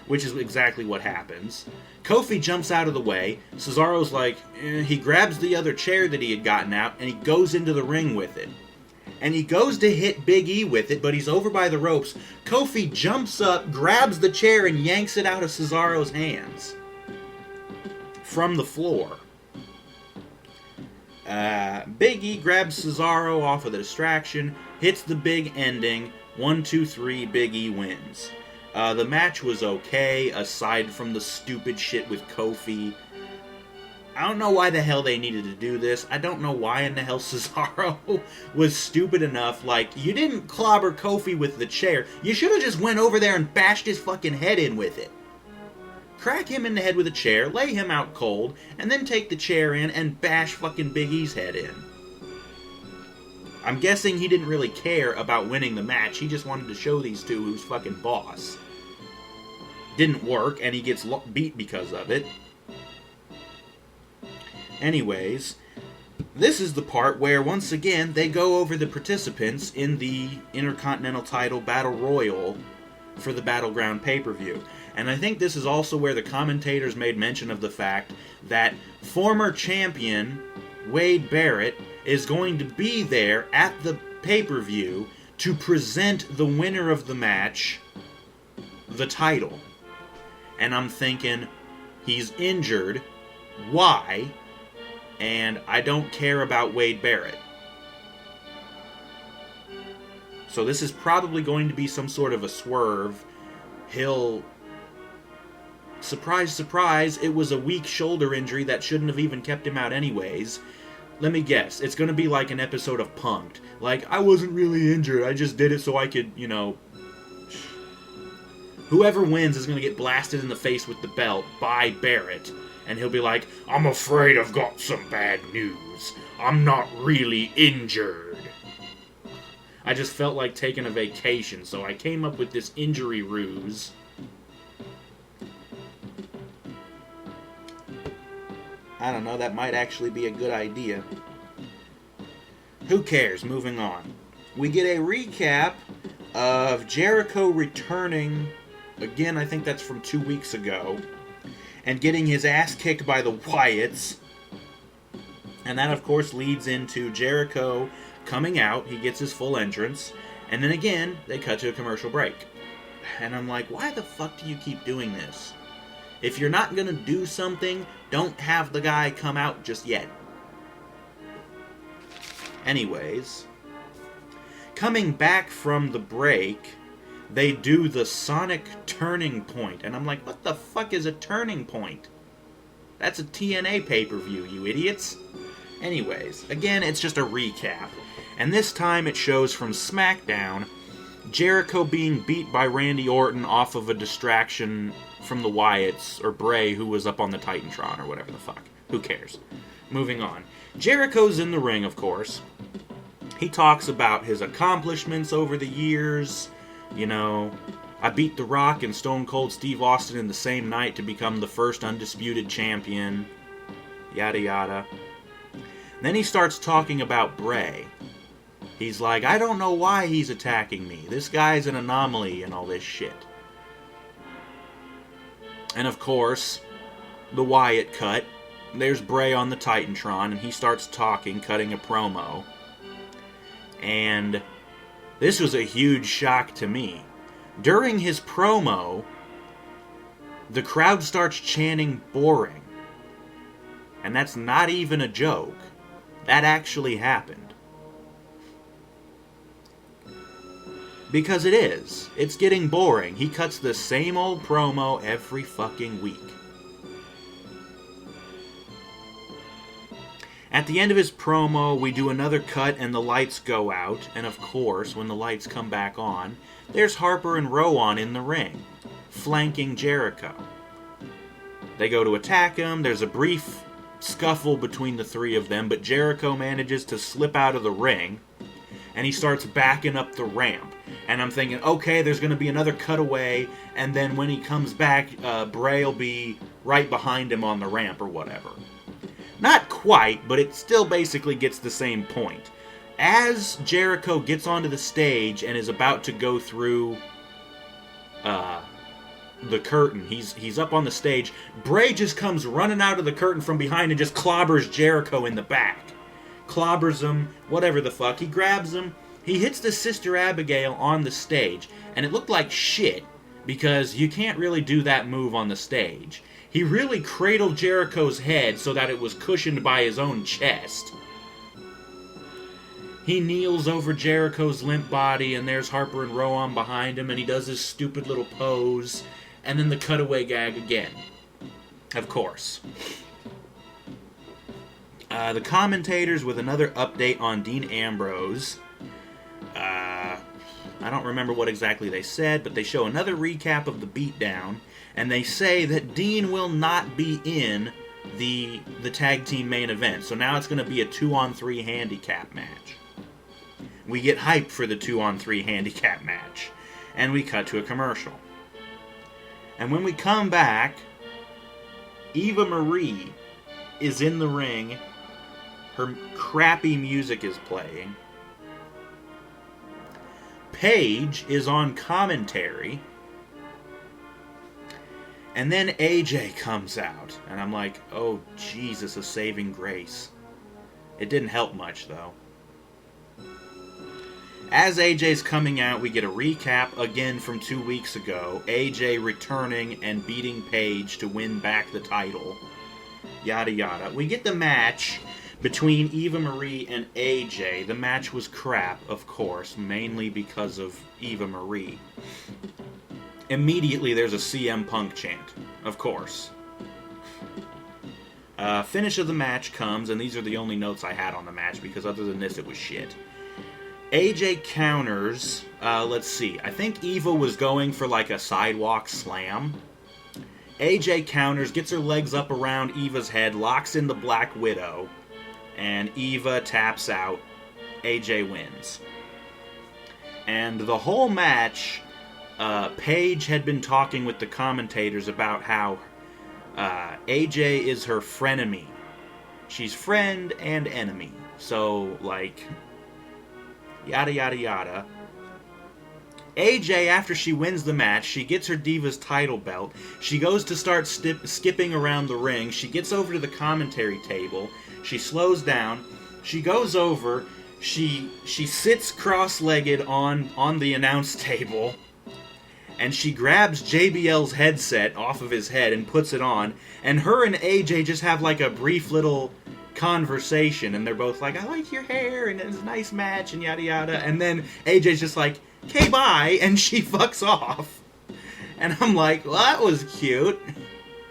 Which is exactly what happens. Kofi jumps out of the way. Cesaro's like, he grabs the other chair that he had gotten out, and he goes into the ring with it. And he goes to hit Big E with it, but he's over by the ropes. Kofi jumps up, grabs the chair, and yanks it out of Cesaro's hands. From the floor. Big E grabs Cesaro off of the distraction, hits the big ending, 1, 2, 3, Big E wins. The match was okay, aside from the stupid shit with Kofi. I don't know why the hell they needed to do this. I don't know why in the hell Cesaro was stupid enough. Like, you didn't clobber Kofi with the chair. You should have just went over there and bashed his fucking head in with it. Crack him in the head with a chair, lay him out cold, and then take the chair in and bash fucking Big E's head in. I'm guessing he didn't really care about winning the match. He just wanted to show these two who's fucking boss. Didn't work, and he gets beat because of it. Anyways, this is the part where, once again, they go over the participants in the Intercontinental title Battle Royal for the Battleground pay-per-view. And I think this is also where the commentators made mention of the fact that former champion Wade Barrett is going to be there at the pay-per-view to present the winner of the match the title. And I'm thinking, he's injured. Why? And I don't care about Wade Barrett. So this is probably going to be some sort of a swerve. He'll... Surprise, surprise, it was a weak shoulder injury that shouldn't have even kept him out anyways. Let me guess, it's going to be like an episode of Punk'd. Like, I wasn't really injured, I just did it so I could, Whoever wins is going to get blasted in the face with the belt by Barrett. And he'll be like, I'm afraid I've got some bad news. I'm not really injured. I just felt like taking a vacation, so I came up with this injury ruse. I don't know, that might actually be a good idea. Who cares? Moving on. We get a recap of Jericho returning, again, I think that's from 2 weeks ago, and getting his ass kicked by the Wyatts. And that, of course, leads into Jericho coming out. He gets his full entrance. And then again, they cut to a commercial break. And I'm like, why the fuck do you keep doing this? If you're not going to do something, don't have the guy come out just yet. Anyways, coming back from the break, they do the Sonic turning point. And I'm like, what the fuck is a turning point? That's a TNA pay-per-view, you idiots. Anyways, again, it's just a recap. And this time it shows from SmackDown, Jericho being beat by Randy Orton off of a distraction from the Wyatts, or Bray, who was up on the Titantron, or whatever the fuck. Who cares? Moving on. Jericho's in the ring, of course. He talks about his accomplishments over the years. I beat The Rock and Stone Cold Steve Austin in the same night to become the first undisputed champion. Yada yada. Then he starts talking about Bray. He's like, I don't know why he's attacking me. This guy's an anomaly and all this shit. And of course, the Wyatt cut. There's Bray on the Titantron, and he starts talking, cutting a promo. And this was a huge shock to me. During his promo, the crowd starts chanting boring. And that's not even a joke. That actually happened. Because it is. It's getting boring. He cuts the same old promo every fucking week. At the end of his promo, we do another cut and the lights go out. And of course, when the lights come back on, there's Harper and Rowan in the ring, flanking Jericho. They go to attack him. There's a brief scuffle between the three of them, but Jericho manages to slip out of the ring, and he starts backing up the ramp. And I'm thinking, okay, there's going to be another cutaway, and then when he comes back, Bray will be right behind him on the ramp or whatever. Not quite, but it still basically gets the same point. As Jericho gets onto the stage and is about to go through the curtain, he's up on the stage, Bray just comes running out of the curtain from behind and just clobbers Jericho in the back. Clobbers him, whatever the fuck. He grabs him. He hits the Sister Abigail on the stage, and it looked like shit, because you can't really do that move on the stage. He really cradled Jericho's head so that it was cushioned by his own chest. He kneels over Jericho's limp body, and there's Harper and Rowan behind him, and he does his stupid little pose, and then the cutaway gag again. Of course. The commentators with another update on Dean Ambrose. I don't remember what exactly they said, but they show another recap of the beatdown, and they say that Dean will not be in the tag team main event. So now it's going to be a 2-on-3 handicap match. We get hyped for the 2-on-3 handicap match, and we cut to a commercial. And when we come back, Eva Marie is in the ring. Her crappy music is playing. Paige is on commentary. And then AJ comes out. And I'm like, oh, Jesus, a saving grace. It didn't help much, though. As AJ's coming out, we get a recap again from 2 weeks ago. AJ returning and beating Paige to win back the title. Yada yada. We get the match between Eva Marie and AJ. The match was crap, of course, mainly because of Eva Marie. Immediately there's a CM Punk chant, of course. Finish of the match comes, and these are the only notes I had on the match, because other than this, it was shit. AJ counters, let's see, I think Eva was going for like a sidewalk slam. AJ counters, gets her legs up around Eva's head, locks in the Black Widow, and Eva taps out. AJ wins. And the whole match, Paige had been talking with the commentators about how AJ is her frenemy. She's friend and enemy. So, like, yada yada yada. AJ, after she wins the match, she gets her Divas title belt. She goes to start skipping around the ring. She gets over to the commentary table. She slows down. She goes over. She sits cross-legged on the announce table. And she grabs JBL's headset off of his head and puts it on. And her and AJ just have like a brief little conversation. And they're both like, I like your hair, and it's a nice match, and yada yada. And then AJ's just like, okay, bye, and she fucks off. And I'm like, well, that was cute.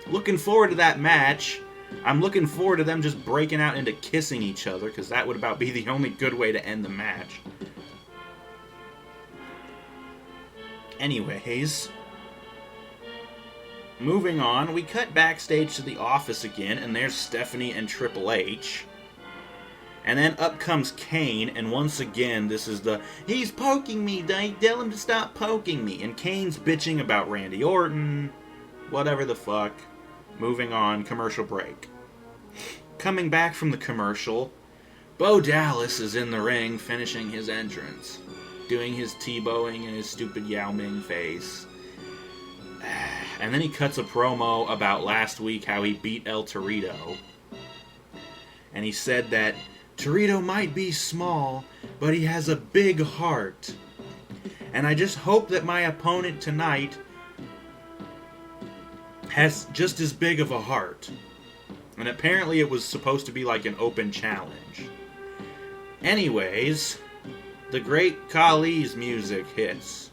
Looking forward to that match. I'm looking forward to them just breaking out into kissing each other, because that would about be the only good way to end the match. Anyways, moving on, we cut backstage to the office again, and there's Stephanie and Triple H. And then up comes Kane, and once again, this is the, he's poking me, tell him to stop poking me. And Kane's bitching about Randy Orton, whatever the fuck. Moving on, commercial break. Coming back from the commercial, Bo Dallas is in the ring finishing his entrance, doing his T-bowing and his stupid Yao Ming face. And then he cuts a promo about last week how he beat El Torito. And he said that Torito might be small, but he has a big heart. And I just hope that my opponent tonight has just as big of a heart. And apparently it was supposed to be like an open challenge. Anyways, the great Khali's music hits.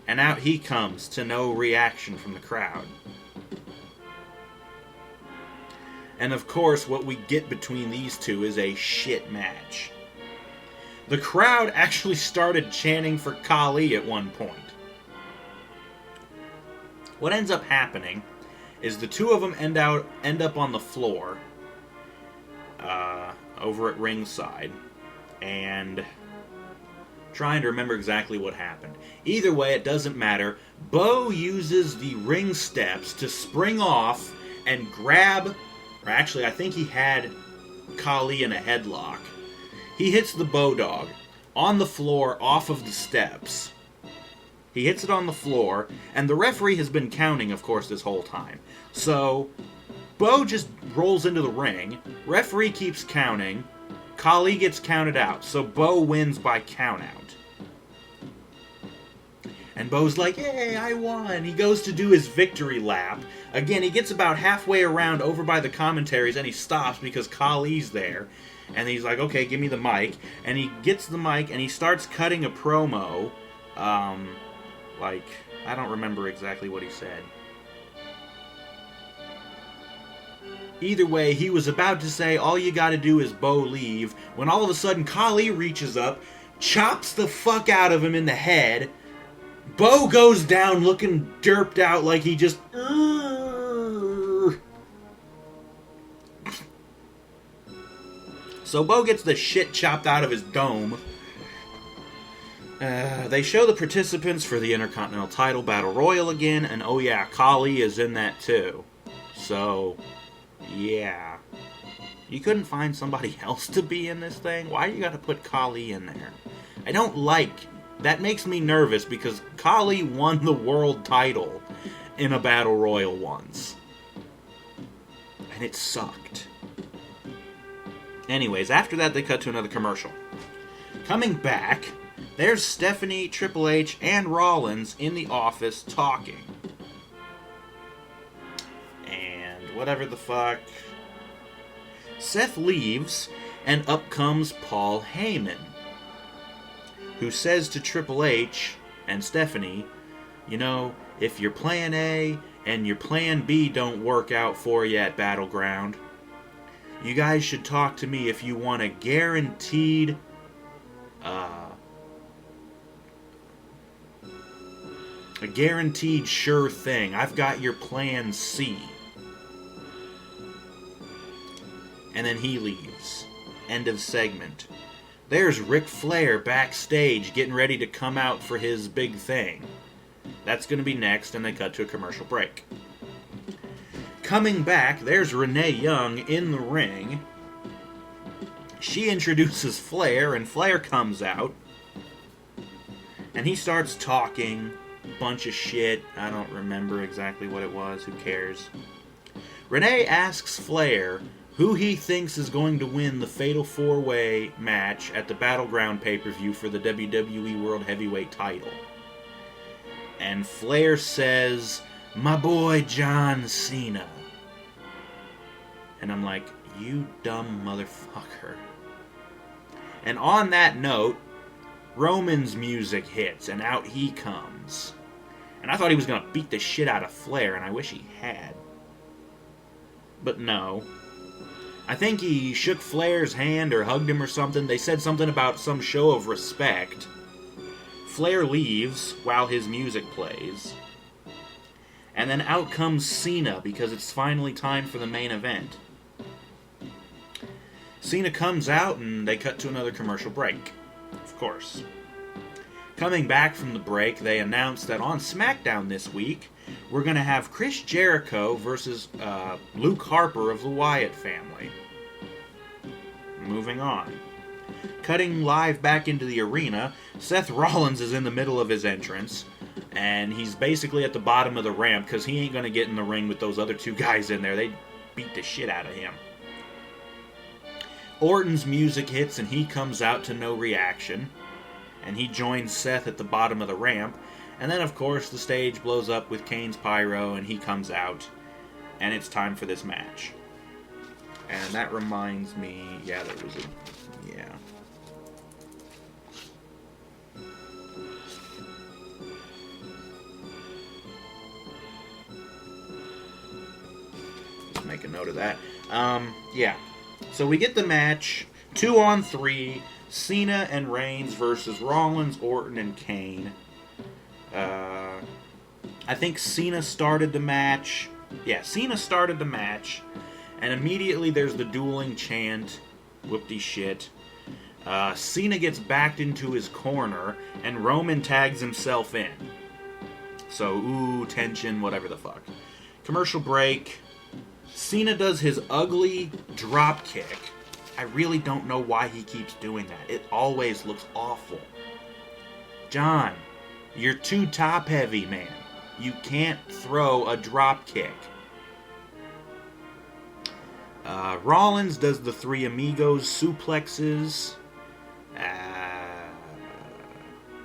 And out he comes to no reaction from the crowd. And of course, what we get between these two is a shit match. The crowd actually started chanting for Khali at one point. What ends up happening is the two of them end up on the floor over at ringside, and trying to remember exactly what happened. Either way, it doesn't matter. Bo uses the ring steps to spring off and grab, or actually I think he had Khali in a headlock. He hits the Bo Dog on the floor off of the steps. He hits it on the floor, and the referee has been counting, of course, this whole time. So, Bo just rolls into the ring, referee keeps counting, Khali gets counted out, so Bo wins by countout. And Bo's like, hey, I won. He goes to do his victory lap. Again, he gets about halfway around over by the commentaries, and he stops because Khali's there. And he's like, okay, give me the mic. And he gets the mic, and he starts cutting a promo. I don't remember exactly what he said. Either way, he was about to say, all you gotta do is Bo leave, when all of a sudden Khali reaches up, chops the fuck out of him in the head. Bo goes down looking derped out like he just... So Bo gets the shit chopped out of his dome. They show the participants for the Intercontinental title Battle Royal again, and oh yeah, Khali is in that too. So, yeah. You couldn't find somebody else to be in this thing? Why you gotta put Khali in there? I don't like... That makes me nervous because Khali won the world title in a Battle Royal once. And it sucked. Anyways, after that they cut to another commercial. Coming back, there's Stephanie, Triple H, and Rollins in the office talking. And whatever the fuck. Seth leaves, and up comes Paul Heyman, who says to Triple H and Stephanie, you know, if your plan A and your plan B don't work out for you at Battleground, you guys should talk to me if you want a guaranteed sure thing. I've got your plan C. And then he leaves. End of segment. There's Ric Flair backstage getting ready to come out for his big thing. That's going to be next, and they cut to a commercial break. Coming back, there's Renee Young in the ring. She introduces Flair, and Flair comes out. And he starts talking a bunch of shit. I don't remember exactly what it was. Who cares? Renee asks Flair who he thinks is going to win the Fatal 4-Way match at the Battleground pay-per-view for the WWE World Heavyweight title. And Flair says, my boy John Cena. And I'm like, you dumb motherfucker. And on that note, Roman's music hits, and out he comes. And I thought he was going to beat the shit out of Flair, and I wish he had. But no. I think he shook Flair's hand or hugged him or something. They said something about some show of respect. Flair leaves while his music plays. And then out comes Cena because it's finally time for the main event. Cena comes out and they cut to another commercial break. Of course. Coming back from the break, they announced that on SmackDown this week, we're going to have Chris Jericho versus Luke Harper of the Wyatt family. Moving on. Cutting live back into the arena, Seth Rollins is in the middle of his entrance, and he's basically at the bottom of the ramp because he ain't going to get in the ring with those other two guys in there. They beat the shit out of him. Orton's music hits and he comes out to no reaction, and he joins Seth at the bottom of the ramp, and then of course the stage blows up with Kane's pyro and he comes out, and it's time for this match. And that reminds me, yeah. Just make a note of that. Yeah. So we get the match, 2-on-3, Cena and Reigns versus Rollins, Orton, and Kane. I think Cena started the match. Yeah, Cena started the match. And immediately there's the dueling chant. Whoop-de-shit. Cena gets backed into his corner, and Roman tags himself in. So, ooh, tension, whatever the fuck. Commercial break. Cena does his ugly drop kick. I really don't know why he keeps doing that. It always looks awful. John, you're too top-heavy, man. You can't throw a drop kick. Rollins does the Three Amigos suplexes.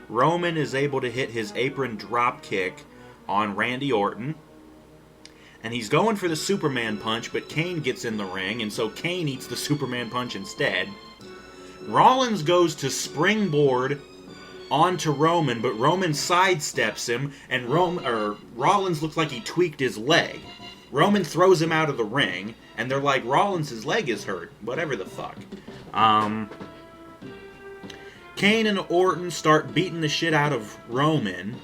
Roman is able to hit his apron drop kick on Randy Orton. And he's going for the Superman punch, but Kane gets in the ring, and so Kane eats the Superman punch instead. Rollins goes to springboard onto Roman, but Roman sidesteps him, and Rollins looks like he tweaked his leg. Roman throws him out of the ring, and they're like, Rollins' leg is hurt. Whatever the fuck. Kane and Orton start beating the shit out of Roman,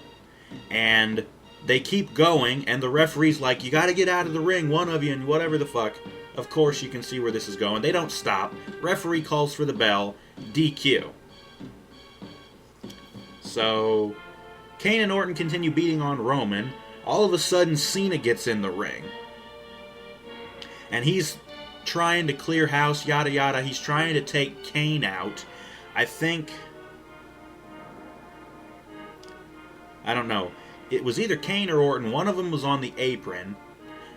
and they keep going, and the referee's like, you gotta get out of the ring, one of you, and whatever the fuck. Of course, you can see where this is going. They don't stop. Referee calls for the bell. DQ. So, Kane and Orton continue beating on Roman. All of a sudden, Cena gets in the ring. And he's trying to clear house, yada yada. He's trying to take Kane out. I think... I don't know. It was either Kane or Orton. One of them was on the apron.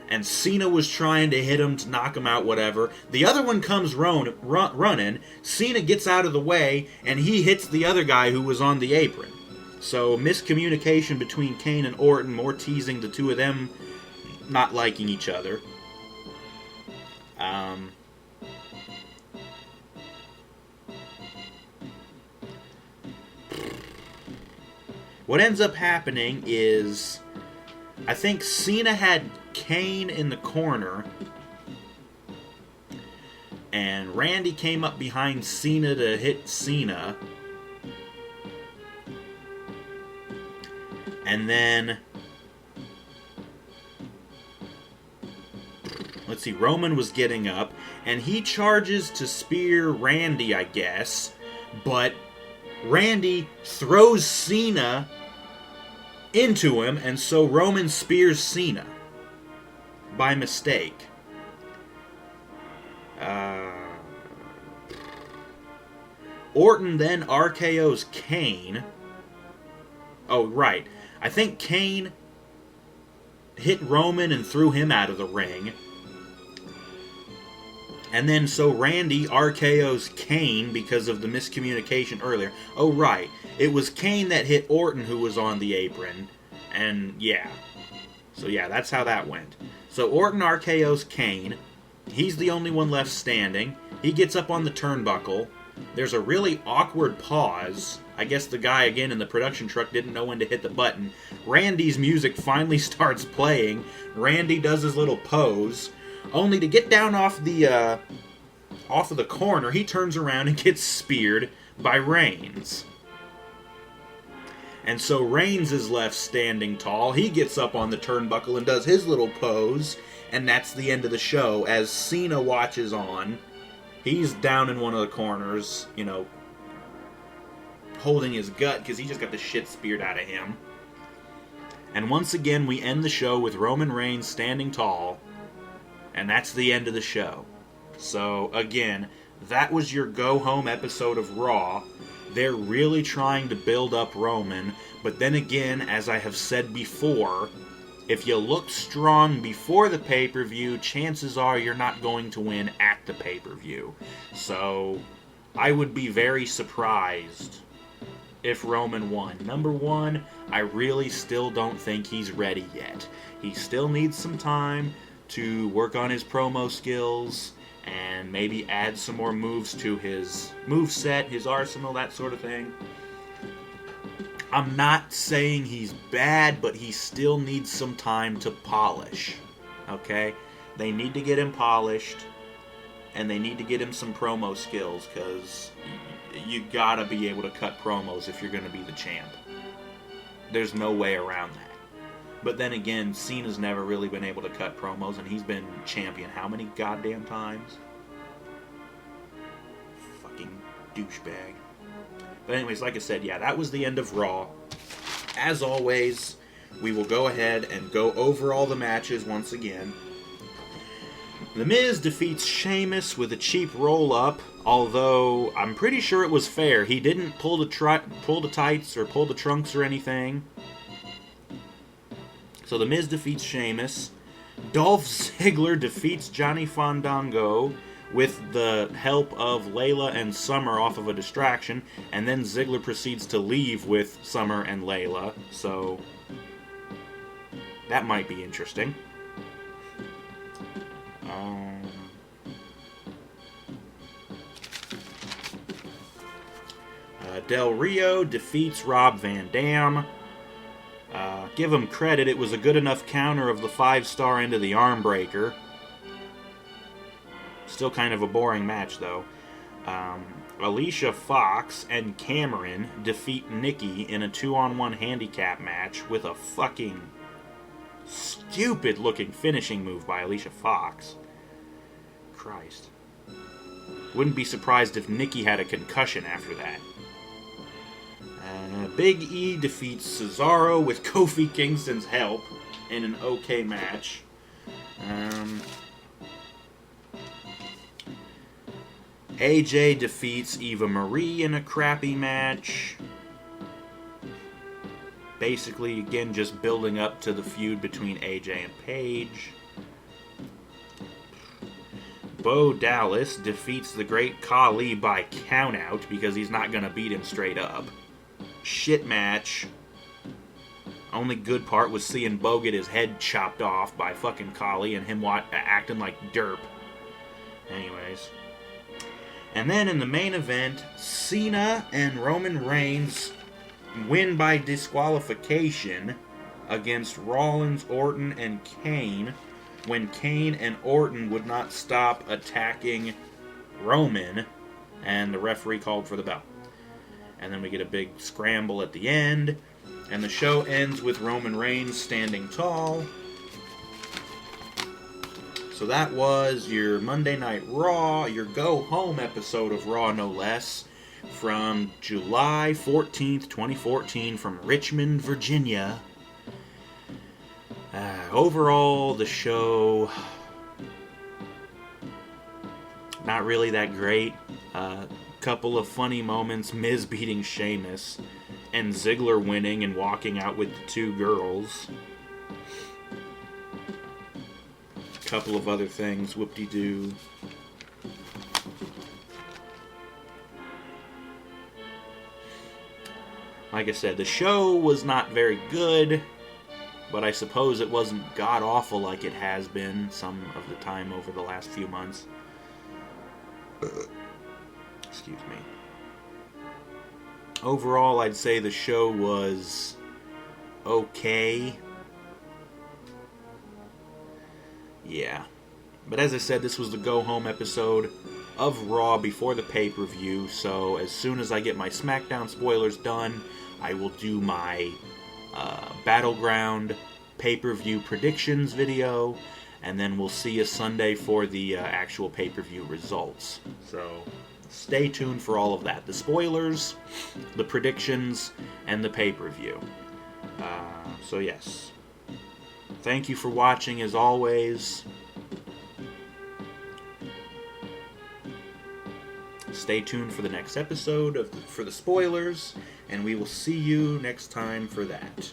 and Cena was trying to hit him to knock him out, whatever. The other one comes running. Cena gets out of the way, and he hits the other guy who was on the apron. So, miscommunication between Kane and Orton, more teasing the two of them not liking each other. What ends up happening is, I think Cena had Kane in the corner, and Randy came up behind Cena to hit Cena. And then, let's see, Roman was getting up, and he charges to spear Randy, I guess, but Randy throws Cena into him, and so Roman spears Cena by mistake. Orton then RKO's Kane. Oh, right. I think Kane hit Roman and threw him out of the ring. And then so Randy RKO's Kane because of the miscommunication earlier. Oh, right. It was Kane that hit Orton who was on the apron. And yeah. So yeah, that's how that went. So Orton RKO's Kane. He's the only one left standing. He gets up on the turnbuckle. There's a really awkward pause. I guess the guy, again, in the production truck didn't know when to hit the button. Randy's music finally starts playing. Randy does his little pose. Only to get down off of the corner, he turns around and gets speared by Reigns. And so Reigns is left standing tall. He gets up on the turnbuckle and does his little pose. And that's the end of the show as Cena watches on. He's down in one of the corners, you know, holding his gut because he just got the shit speared out of him. And once again, we end the show with Roman Reigns standing tall. And that's the end of the show. So, again, that was your go-home episode of Raw. They're really trying to build up Roman. But then again, as I have said before, if you look strong before the pay-per-view, chances are you're not going to win at the pay-per-view. So, I would be very surprised if Roman won. Number one, I really still don't think he's ready yet. He still needs some time to work on his promo skills and maybe add some more moves to his moveset, his arsenal, that sort of thing. I'm not saying he's bad, but he still needs some time to polish. Okay? They need to get him polished, and they need to get him some promo skills, because you gotta be able to cut promos if you're gonna be the champ. There's no way around that. But then again, Cena's never really been able to cut promos, and he's been champion how many goddamn times? Fucking douchebag. But anyways, like I said, yeah, that was the end of Raw. As always, we will go ahead and go over all the matches once again. The Miz defeats Sheamus with a cheap roll-up, although I'm pretty sure it was fair. He didn't pull the tights or pull the trunks or anything. So the Miz defeats Sheamus. Dolph Ziggler defeats Johnny Fandango with the help of Layla and Summer off of a distraction, and then Ziggler proceeds to leave with Summer and Layla, so that might be interesting. Del Rio defeats Rob Van Dam. Give him credit, it was a good enough counter of the 5-star into the arm breaker. Still kind of a boring match, though. Alicia Fox and Cameron defeat Nikki in a 2-on-1 handicap match with a fucking stupid-looking finishing move by Alicia Fox. Christ. Wouldn't be surprised if Nikki had a concussion after that. Big E defeats Cesaro with Kofi Kingston's help in an okay match. AJ defeats Eva Marie in a crappy match. Basically, again, just building up to the feud between AJ and Paige. Bo Dallas defeats the Great Khali by countout because he's not going to beat him straight up. Shit match. Only good part was seeing Bo get his head chopped off by fucking Khali and him acting like derp. Anyways. And then in the main event, Cena and Roman Reigns win by disqualification against Rollins, Orton, and Kane when Kane and Orton would not stop attacking Roman, and the referee called for the bell. And then we get a big scramble at the end, and the show ends with Roman Reigns standing tall. So that was your Monday Night Raw, your go-home episode of Raw, no less, from July 14th, 2014, from Richmond, Virginia. Overall, the show, not really that great. Couple of funny moments, Miz beating Sheamus, and Ziggler winning and walking out with the two girls. Couple of other things, whoop-de-doo. Like I said, the show was not very good, but I suppose it wasn't god-awful like it has been some of the time over the last few months. Excuse me. Overall, I'd say the show was okay. Yeah. But as I said, this was the go-home episode of Raw before the pay-per-view, so as soon as I get my SmackDown spoilers done, I will do my Battleground pay-per-view predictions video, and then we'll see you Sunday for the actual pay-per-view results. So stay tuned for all of that. The spoilers, the predictions, and the pay-per-view. So yes. Thank you for watching as always. Stay tuned for the next episode for the spoilers, and we will see you next time for that.